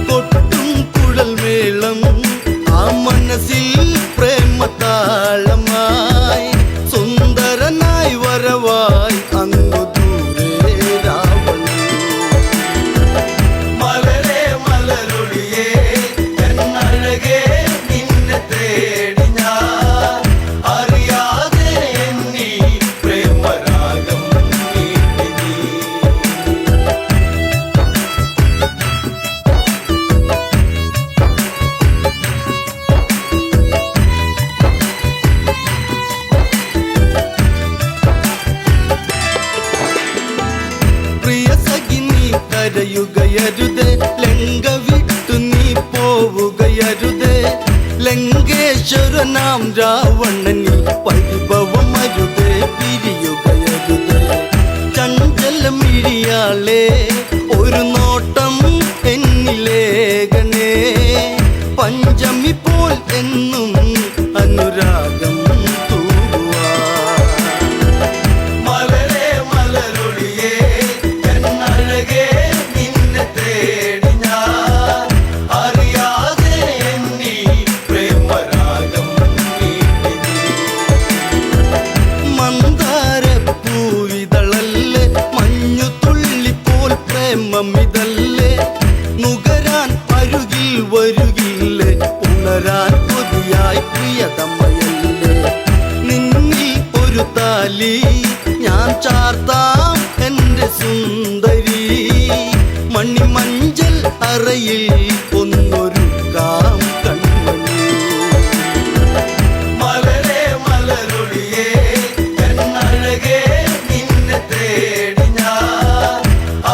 E: കൊട്ടും കുഴൽ മേളം ആ മനസ്സിൽ പ്രേമതാളമായി സുന്ദരനായി വരവായി അങ്ങു ദൂരെ രാവണൻ.
A: മലരെ മലരൊളിയേ എന്നഴകേ നിന്നെ തേടി ഞാൻ അറിയാതെ എന്നിൽ പ്രേമരാഗം നീട്ടി നീ.
E: പ്രിയ സഖി നീ കരയുകയരുതേ ലങ്ക വിട്ടു നീ പോവുകയരുതേ. ലങ്കേശ്വരനാം രാവണനിൽ പരിഭവമരുതേ പിരിയുകയരുതേ. ചഞ്ചലമിഴിയാളെ ഒരു നോട്ടം എന്നിലേകണേ. പഞ്ചമി പോൽ എന്നും അനുരാഗം തൂവാൻ.
A: മലരെ മലരൊളിയേ എന്നഴകേ നിന്നെ തേടി ഞാൻ അറിയാതെ എന്നിൽ പ്രേമരാഗം നീട്ടി നീ.
E: മന്ദാരപ്പൂവിതളല്ലേ മഞ്ഞു തുള്ളിപ്പോൾ പ്രേമമിതല്ലേ നുകരാൻ അരുകിൽ വരുകില്ലേ ഉണരാൻ കൊതിയായി പ്രിയതമയല്ലേ. നിന്നിൽ ഒരു താലി ഞാൻ ചാർത്താം എൻ്റെ സുന്ദരി മണിമഞ്ചൽ അറയിൽ ഒന്നൊരുക്കാം കൺമണി.
A: മലരേ മലരൊളിയേ എന്നഴകേ നിന്നെ തേടി ഞാൻ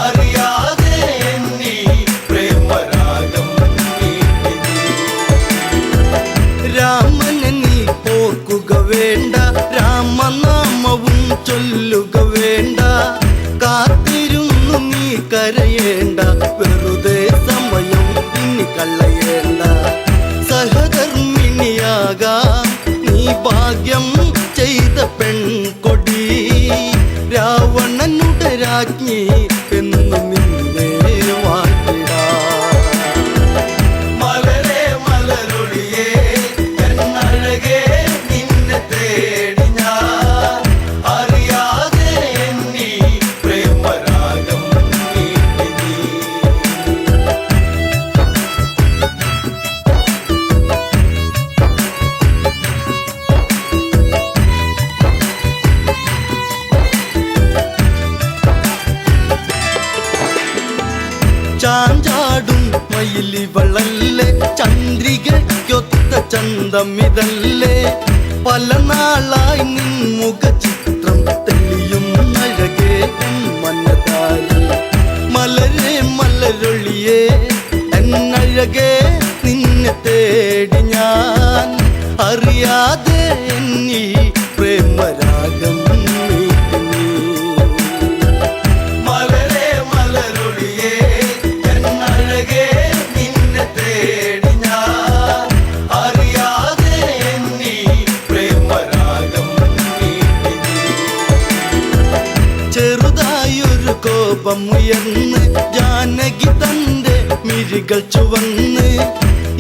A: അറിയാതെ എന്നീ പ്രേമരാഗം നീട്ടി നീ.
E: രാമനെ നീ ഓർക്കുക വേണ്ട, രാമനാമവും ചൊല്ലുക വേണ്ട, കാത്തിരുന്നു നീ കരയേണ്ട, വെറുതെ സമയം ഇനി കളയേണ്ട. സഹധർമ്മിണിയാകാം നീ ഭാഗ്യം ചെയ്ത പെൺകൊടി, രാവണനുടെ രാജ്ഞി എന്നു നിന്നെ വാഴ്ത്തിടാം.
A: മലരേ മലരൊളിയേ എന്നഴകേ നിന്നെ തേടി ഞാൻ അറിയാതെ എന്നീ പ്രേമരാഗം നീട്ടി നീ.
E: ചാഞ്ചാടും മയിലിവളല്ലേ, ചന്ദ്രികയ്ക്കൊത്ത ചന്തമിതല്ലേ, പല നാളായി നിൻ മുഖചിത്രം തെളിയും അഴകേ മനതാരി. മലരേ മലരൊളിയേ എന്നഴകേ നിന്നെ തേടി ഞാൻ അറിയാതെ എന്നീ പ്രേമരാഗം നീട്ടി നീ.
A: മലരേ മലരൊളിയേ എന്നഴകേ നിന്നെ തേടി ഞാൻ അറിയാതെ എന്നീ പ്രേമരാഗം നീട്ടി നീ.
E: ചെറുതായൊരു കോപമുയർന്ന് ജാനകി തന്റെ മിഴികൾ ചുവന്ന്,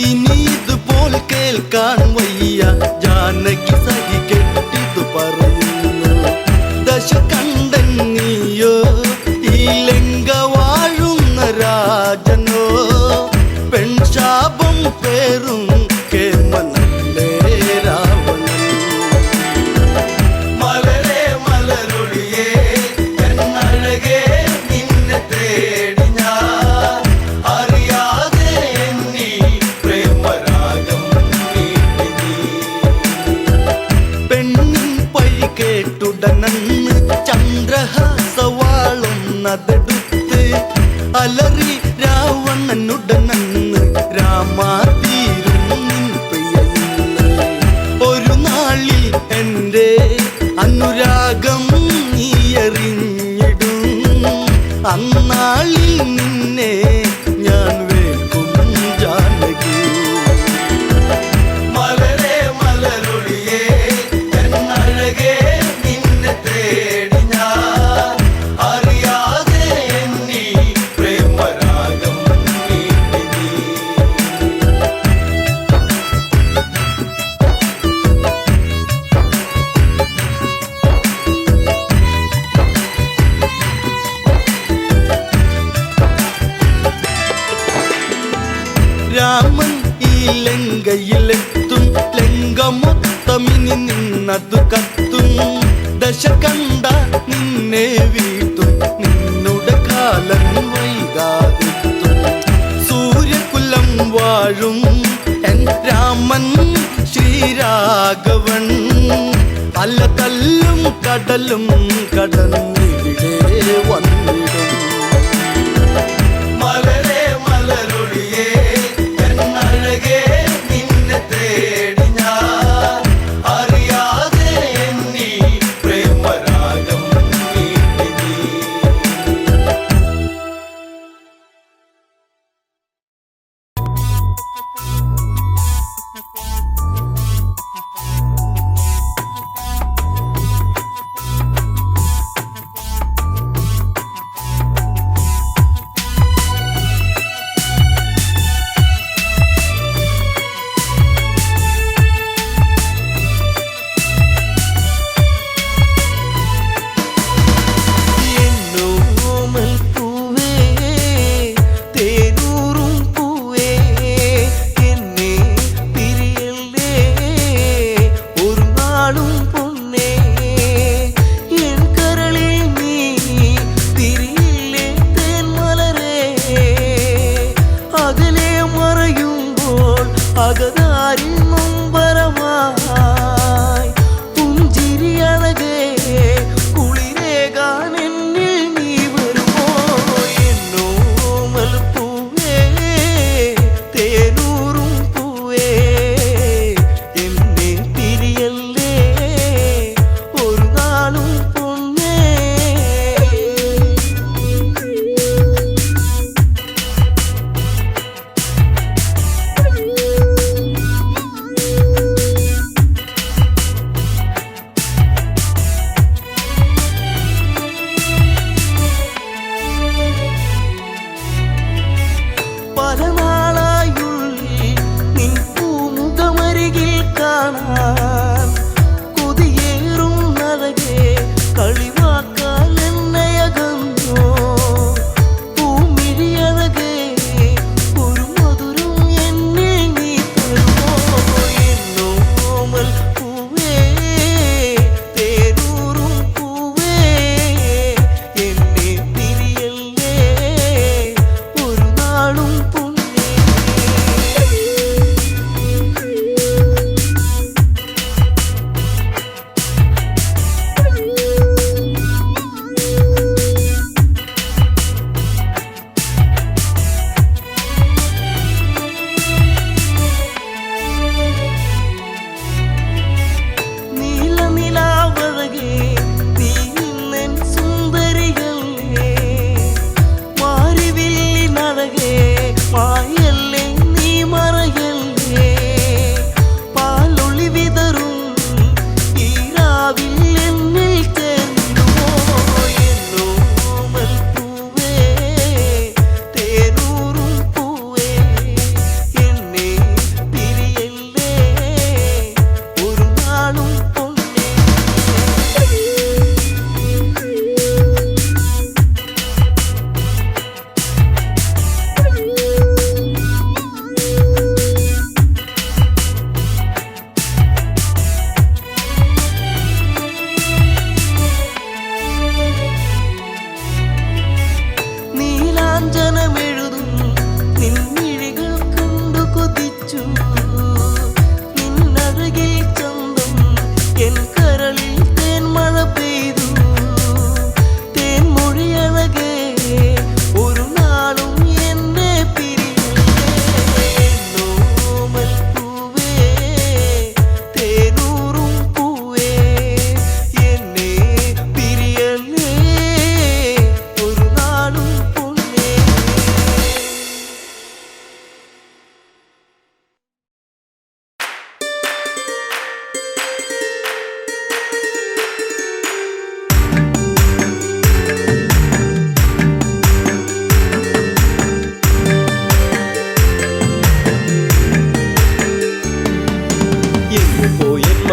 E: ഇനി ഇതുപോൽ കേൾക്കാൻ വയ്യ, ജാനകി സഹി കെട്ടിതു പറയുന്നു. ദശകണ്ഠൻ നീയോ ഈ ലങ്ക വാഴുന്ന രാജനോ, പെൺശാപം പേറും കേമനല്ലേ രാവണൻ.
A: മലരേ മലരൊളിയേ എന്നഴകേ നിന്നെ തേടി ഞാൻ അറിയാതെ എന്നീ പ്രേമരാഗം നീട്ടി നീ.
E: പെണ്ണിൻ പഴി കേട്ടുടനന്ന് ചന്ദ്രഹാസവാളുന്നതെടുത്ത് അലറി രാവണനുടനന്ന്, രാമാതീരും നിൻ പ്രിയന്ന്. ഒരു നാളിൽ എൻ്റെ അനുരാഗം നീ എറിഞ്ഞിടും, അന്നാളിൽ നിന്നെ ഞാൻ വേൽക്കും ജാനകി.
A: മലരേ മലരൊളിയേ എന്നഴകേ നിന്നെ തേടി ഞാൻ അറിയാതെ എന്നീ പ്രേമരാഗം നീട്ടി നീ.
E: രാമൻ ഈ ലങ്കയിലെത്തും, ലങ്ക മൊത്തമിനി നിന്നതു കത്തും, ദശകണ്ഠ നിന്നെ വീഴ്ത്തും, നിന്നുടെ കാലം വൈകാതെത്തും. സൂര്യകുലം വാഴും എൻ രാമൻ ശ്രീരാഘവൻ, അല തല്ലും കടലും കടന്നിവിടെ വന്നിടും.
A: മലരേ മലരൊളിയേ എന്നഴകേ നിന്നെ തേടി ഞാൻ അറിയാതെ എന്നീ പ്രേമരാഗം നീട്ടി നീ.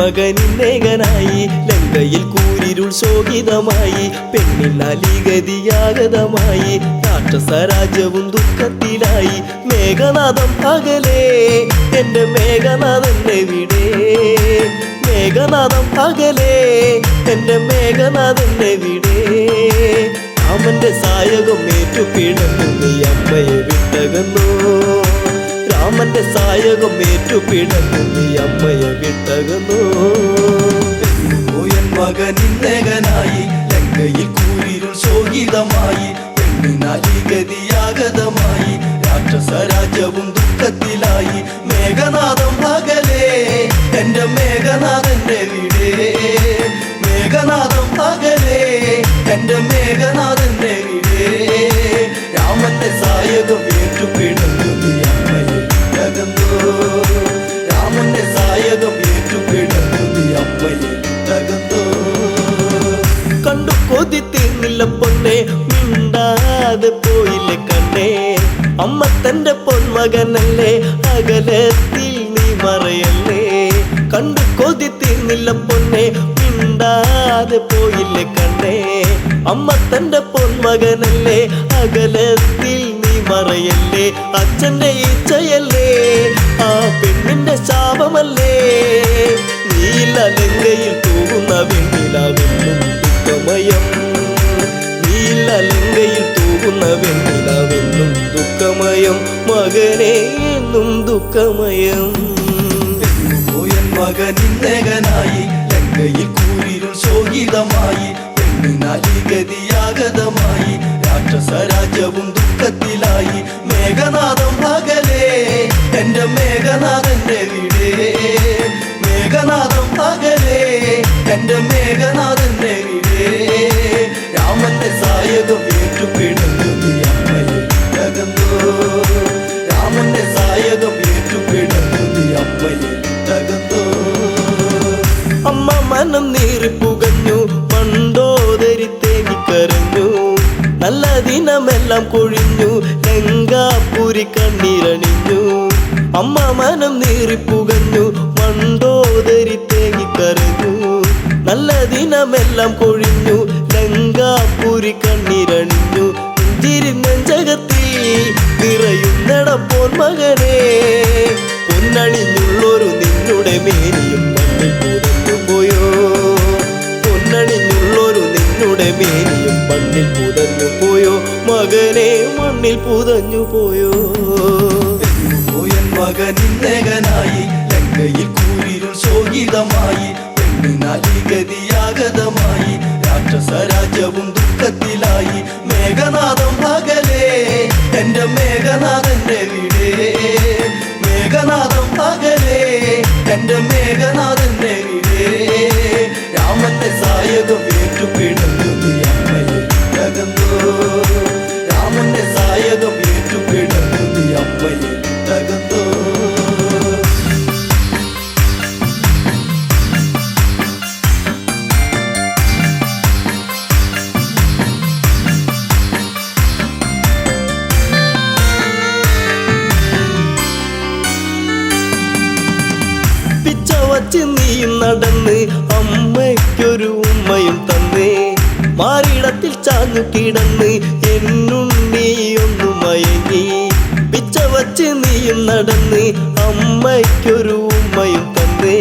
B: പൊന്മകനിന്നേകനായി ലങ്കയിൽ കൂരിരുൾ ശോകിതമായി പെണ്ണിനാലിഗതിയാഗതമായി രാക്ഷസരാജ്യവും ദുഃഖത്തിലായി മേഘനാഥം അകലേ എന്റെ മേഘനാഥൻ എവിടെ മേഘനാഥം അകലേ എന്റെ മേഘനാഥൻ എവിടെ രാമന്റെ സായകം ഏറ്റുപിടന്നു നീ അമ്മയെ വിട്ടകന്നു രാമന്റെ സായകം ഏറ്റുപിടന്നു നീ അമ്മയെ വിട്ടകന്നു
A: എൻ മകനിന്നേകനായി ലങ്കയിൽ കൂരിരുൾ ശോകിതമായി പെണ്ണിനാലിഗതിയാഗതമായി രാക്ഷസരാജ്യവും ദുഃഖത്തിലായി മേഘനാഥം അകലേ എന്റെ മേഘനാഥന്റെ വീടേ മേഘനാഥം അകലേ എന്റെ മേഘനാഥന്റെ വീടേ രാമന്റെ സായകം ഏറ്റുപിടന്നു നീ അമ്മയെ വിട്ടകന്നു രാമന്റെ സായകം ഏറ്റുപിടന്നു നീ അമ്മയെ വിട്ടകന്നു
B: കണ്ടു കൊതി തീർന്നില്ല പൊന്നെ മിണ്ടാതെ പോയില്ലേ കണ്ണേ അമ്മ തന്റെ പൊന്മകനല്ലേ അകലത്തിൽ നീ മറയല്ലേ കണ്ടു കൊതി തീർന്നില്ല പൊന്നെ മിണ്ടാതെ പോയില്ലേ കണ്ണേ അമ്മ തന്റെ പൊന്മകനല്ലേ അകലത്തിൽ നീ മറയല്ലേ അച്ഛന്റെ ഇച്ഛയല്ലേ ആ പെണ്ണിന്റെ ശാപമല്ലേ നീല ലങ്കയിൽ തൂകുന്ന വെണ്ണിലാവെന്നും ദുഃഖമയം നീല ലങ്കയിൽ തൂകുന്ന വെണ്ണിലാവെന്നും ദുഃഖമയം മകനെ എന്നും ദുഃഖമയം
A: എൻ മകനിന്നേകനായി ലങ്കയിൽ കൂരിരുൾ ശോകിതമായി പെണ്ണിനാലിഗതിയാഗതമായി രാക്ഷസരാജ്യവും ദുഃഖത്തിലായി മേഘനാഥം അകലേ എന്റെ മേഘനാഥന്റെ വീടേ മേഘനാഥം അകലേ എന്റെ മേഘനാഥന്റെ വീടേ രാമന്റെ സായകം ഏറ്റുപിടന്നു നീ അമ്മയെ വിട്ടകന്നു രാമന്റെ സായകം ഏറ്റുപിടന്നു നീ അമ്മയെ വിട്ടകന്നു
B: അമ്മ മനം നീറിപ്പുകഞ്ഞു പണ്ടോദരി തേങ്ങിക്കരഞ്ഞു നല്ല ദിനമെല്ലാം കൊഴിഞ്ഞു ലങ്കാപുരി കണ്ണീരണിഞ്ഞു അമ്മ മനം നീറിപ്പുകഞ്ഞു മണ്ടോദരി തേങ്ങിക്കരഞ്ഞു നല്ല ദിനമെല്ലാം കൊഴിഞ്ഞു ലങ്കാപുരി കണ്ണീരണിഞ്ഞു നെഞ്ചകത്തിൽ നിറയുന്നട പൊന്മകനെ പൊന്നണിഞ്ഞുള്ളൊരു നിന്നുടെ മേനിയും മണ്ണിൽ പുതഞ്ഞു പോയോ പൊന്നണിഞ്ഞുള്ളൊരു നിന്നുടെ മേനിയും മണ്ണിൽ പുതഞ്ഞു പോയോ മകനെ മണ്ണിൽ പുതഞ്ഞു പോയോ
A: എൻ മകനിന്നേകനായി ലങ്കയിൽ കൂരിരുൾ ശോകിതമായി പെണ്ണിനാലിഗതിയാഗതമായി രാക്ഷസരാജ്യവും ദുഃഖത്തിലായി മേഘനാഥം അകലേ എന്റെ മേഘനാഥന്റെ വീടേ മേഘനാഥം അകലേ എന്റെ മേഘനാഥന്റെ വീടേ രാമന്റെ സായകം ഏറ്റുപിടന്നു നീ അമ്മയെ വിട്ടകന്നു രാമന്റെ സായകം ഏറ്റുപിടന്നു നീ അമ്മയെ വിട്ടകന്നു
B: പിച്ച വച്ച് നീയും നടന്ന് അമ്മയ്ക്കൊരു ഉമ്മയും തന്നേ മാറിടത്തിൽ ചാഞ്ഞു കിടന്ന് എന്നുണ്ണിയൊന്നു മയങ്ങി പിച്ച വച്ച് നീയും നടന്ന് അമ്മയ്ക്കൊരു ഉമ്മയും തന്നേ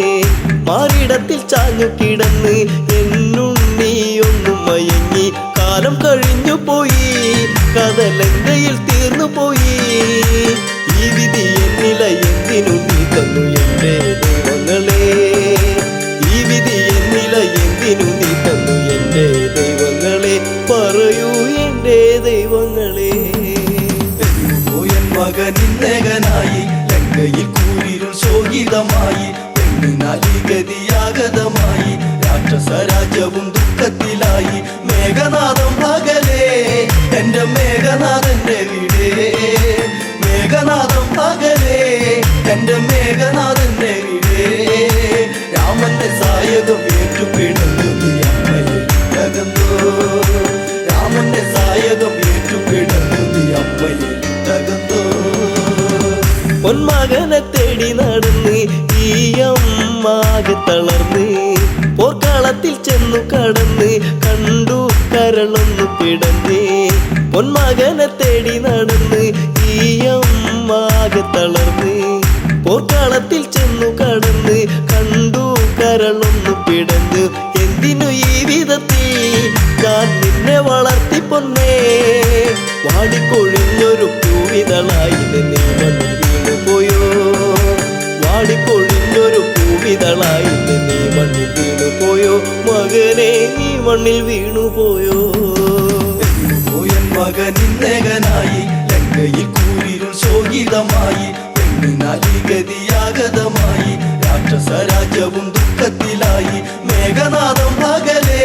B: മാറിടത്തിൽ ചാഞ്ഞു കിടന്ന് എന്നുണ്ണിയൊന്നു മയങ്ങി കാലം കഴിഞ്ഞു പോയി കഥലങ്കയിൽ തീർന്നു പോയി ഈ വിധി എന്നില എന്തിനു നീ തന്നു എന്റെ ദൈവങ്ങളെ ഈ വിധി എന്നില എന്തിനു നീ തന്നു എന്റെ ദൈവങ്ങളെ പറയൂ എന്റെ ദൈവങ്ങളെ
A: എൻ മകനിന്നേകനായി ലങ്കയിൽ കൂരിരുൾ ശോകിതമായി പെണ്ണിനാലിഗതിയാഗതമായി രാക്ഷസരാജ്യവും ദുഃഖത്തിലായി മേഘനാഥം അകലേ എന്റെ മേഘനാഥന്റെ വീടേ മേഘനാഥം അകലേ എന്റെ മേഘനാഥന്റെ വീടേ രാമന്റെ സായകം ഏറ്റുപിടന്നു നീ അമ്മയെ വിട്ടകന്നു രാമന്റെ സായകം ഏറ്റുപിടന്നു നീ അമ്മയെ വിട്ടകന്നു
B: പൊന്മകനെ തേടി നടന്ന് ഈ അമ്മാകെ തളർന്ന് പൊന്മകനെ തേടി നടന്ന് ഈ അമ്മാകെ തളർന്ന് പോർക്കളത്തിൽ ചെന്നു കടന്ന് കണ്ടു കരളൊന്നു പിടഞ്ഞു എന്തിനു ഈ വിധത്തിൽ ഞാൻ നിന്നെ വളർത്തി പൊന്നേ വാടിക്കൊഴിഞ്ഞൊരു പൂവിതളായി നീ മണ്ണിൽ വീണുപോയോ വാടിക്കൊഴിഞ്ഞൊരു പൂവിതളായി നീ മണ്ണിൽ വീണുപോയോ മകനെ നീ മണ്ണിൽ വീണുപോയോ
A: മകനിന്നേകനായി ലങ്കയിൽ കൂരിരുൾ ശോകിതമായി പെണ്ണിനാലിഗതിയാഗതമായി രാക്ഷസ രാജ്യവും ദുഃഖത്തിലായി മേഘനാഥം പകലേ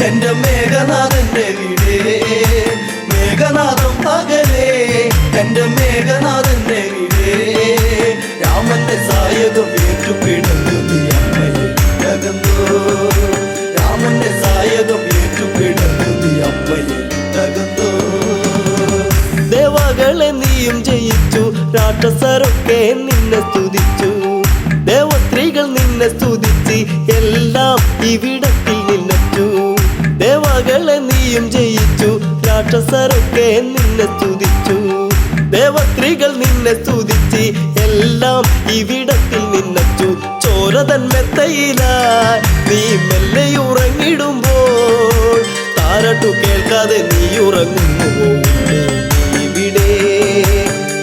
A: എന്റെ മേഘനാഥന്റെ വീടേ മേഘനാഥം പകലേ എന്റെ മേഘനാഥന്റെ വീടേ രാമന്റെ സായകം ഏറ്റുപിടന്നു നീ അമ്മയെ തകർന്നോ രാമന്റെ സായകം ഏറ്റുപിടന്നു നീ അമ്മയെ തകർന്നോ
B: ദേവകളെ നീയും ജയിച്ചു രാക്ഷസരൊക്കെ നിന്നെ സ്തുതിച്ചു ദേവസ്ത്രീകൾ നിന്നെ സ്തുതിച്ച് എല്ലാം ഇവിടത്തിൽ നിന്നെച്ചു ദേവകളെ നീയും ജയിച്ചു രാക്ഷസരൊക്കെ നിന്നെ സ്തുതിച്ചു ദേവസ്ത്രീകൾ നിന്നെ സ്തുതിച്ച് എല്ലാം ഇവിടത്തിൽ നിന്നെച്ചു ചോരതൻ മെത്തയിലായി നീ മെല്ലെ ഉറങ്ങിടുമ്പോൾ താരട്ടു കേൾക്കാതെ നീ ഉറങ്ങുന്നുവോ ഇവിടെ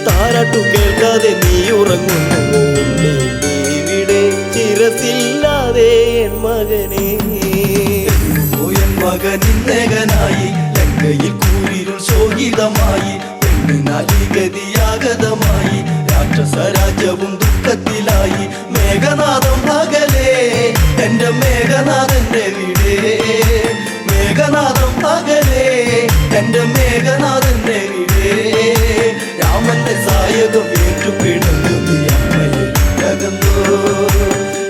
B: താരാട്ടു കേൾക്കാതെ നീ ഉറങ്ങുന്നുവോ ഇവിടെ ചിരസില്ലാതെ എൻ മകനെ
A: മകനിന്നേകനായി ലങ്കയിൽ കൂരിരുൾ ശോകിതമായി പെണ്ണിനാലിഗതിയാഗതമായി രാക്ഷസ രാജ്യവും ദുഃഖത്തിലായി മേഘനാഥം പകലേ എന്റെ മേഘനാഥന്റെ വീടേ മേഘനാഥം പകലേ എന്റെ മേഘനാഥന്റെ വീടേ രാമന്റെ സായകം ഏറ്റുപിടന്നു നീ അമ്മയെ തകർന്നോ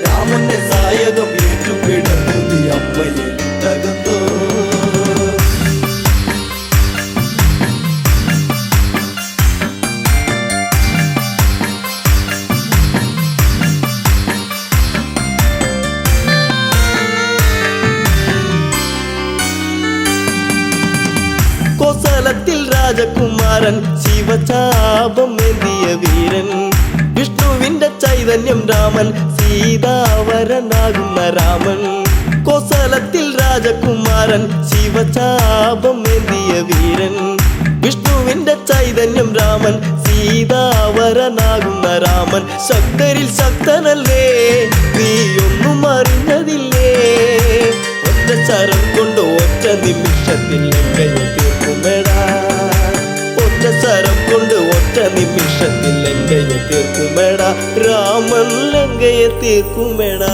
A: രാമന്റെ സായകം ഏറ്റുപിടന്നു നീ അമ്മയെ തകർന്നോ
B: കോസലത്തിൽ രാജകുമാരൻ ശിവചാപം ഏന്തിയ വീരൻ വിഷ്ണുവിന്റെ ചൈതന്യം രാമൻ സീതാവരനാകുന്ന രാമൻ കോസലത്തിൽ രാജകുമാരൻ ശിവചാപം ഏന്തിയ വീരൻ വിഷ്ണുവിന്റെ ചൈതന്യം രാമൻ സീതാവരനാകുന്ന രാമൻ ശക്തരിൽ ശക്തനല്ലേ നീ ഒന്നും അറിഞ്ഞതില്ലേ ഒറ്റ ശരം കൊണ്ട് ഒറ്റ നിമിഷത്തിൽ ലങ്കയെ തീർക്കുമെടാ ഒറ്റ ശരം കൊണ്ട് ഒറ്റ നിമിഷത്തിൽ ലങ്കയെ തീർക്കുമെടാ രാമൻ ലങ്കയെ തീർക്കുമെടാ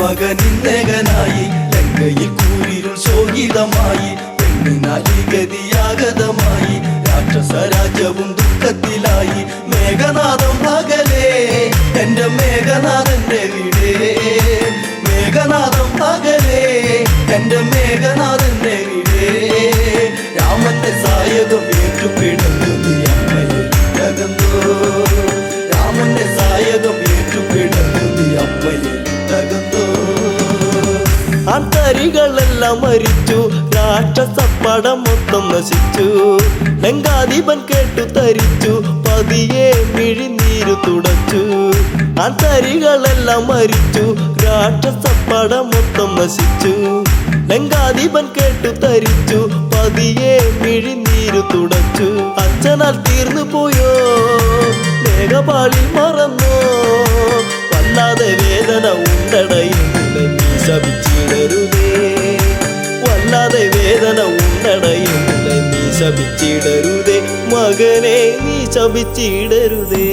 A: മകനിന്നേകനായി ലങ്കയിൽ കൂരിരുൾ ശോകിതമായി പെണ്ണിനാലിഗതിയാഗതമായി രാക്ഷസ രാജ്യവും ദുഃഖത്തിലായി മേഘനാഥം പകലേ എന്റെ മേഘനാഥന്റെ വീടേ മേഘനാഥം പകലേ എന്റെ മേഘനാഥന്റെ വീടേ രാമന്റെ സായകം ഏറ്റുപിടന്നു നീ അമ്മയെ തകർന്നോ രാമന്റെ സായകം ഏറ്റുപിടന്നു നീ അമ്മയെ തകർന്നോ
B: ആന്തരികളെല്ലാം മരിച്ചു രാക്ഷസപ്പട മൊത്തം നശിച്ചു ലങ്കാധിപൻ കേട്ടു തരിച്ചു പതിയെ മിഴിനീരു തുടച്ചു ആന്തരികളെല്ലാം മരിച്ചു രാക്ഷസപ്പട മൊത്തം നശിച്ചു ലങ്കാധിപൻ കേട്ടു തരിച്ചു പതിയെ മിഴിനീരു തുടച്ചു അച്ഛനാൽ തീർന്നു പോയോ മേഘപാളിൽ മറന്നോ വല്ലാതെ വേദന ഉണ്ടടയുന്നില്ല നീ ശപിച്ചിടരുതേ വല്ലാതെ വേദന ഉണ്ടടയുന്നില്ല നീ ശപിച്ചിടരുതേ മകനെ നീ ശപിച്ചിടരുതേ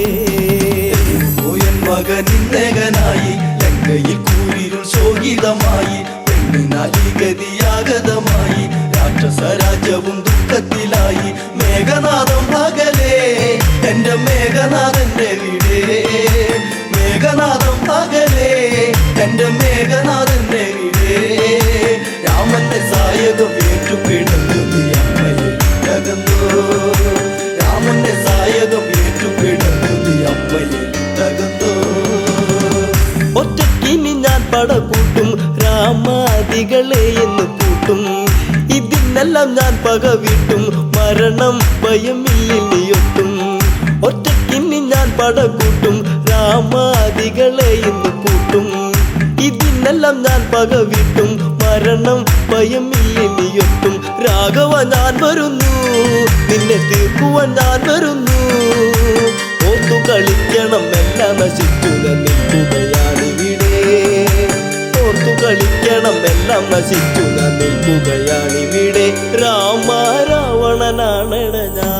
A: മകനിന്നേകനായി ലങ്കയിൽ കൂരിരുൾ ശോകിതമായി പെണ്ണിനാലിഗതിയാഗതമായി രാക്ഷസ രാജ്യവും ദുഃഖത്തിലായി മേഘനാഥം പകലേ എന്റെ മേഘനാഥന്റെ വീടേ മേഘനാഥം പകലേ എന്റെ മേഘനാഥന്റെ വീടേ രാമന്റെ സായകം ഏറ്റുപിടന്നു നീ അമ്മയെ തകർന്നോ രാമന്റെ സായകം ഏറ്റുപിടന്നു നീ അമ്മയെ തകർന്നോ
B: ഒറ്റക്കിനി ഞാൻ പട കൂട്ടും രാമാദികളെ എന്ന് കൂട്ടും ഇതിന് ഇതിനെല്ലാം ഞാൻ പക വീട്ടും മരണം ഭയമില്ലിയൊട്ടും ഒറ്റക്കിന്നി ഞാൻ പടകൂട്ടും രാമാദികളെ ഇന്ന് കൂട്ടും ഇതിനെല്ലാം ഞാൻ പക വീട്ടും മരണം ഭയമില്ലിയൊട്ടും രാഘവ ഞാൻ വരുന്നു നിന്നെ തീർക്കുവാൻ ഞാൻ വരുന്നു ഓർത്തു കളിക്കണം എല്ലാം നശിച്ചു നിൽക്കുകയാണിവിടെ ഓർത്തു കളിക്കണം എല്ലാം നശിച്ചു നിൽക്കുകയാണിവിടെ രാമ രാവണനാണെട ഞാൻ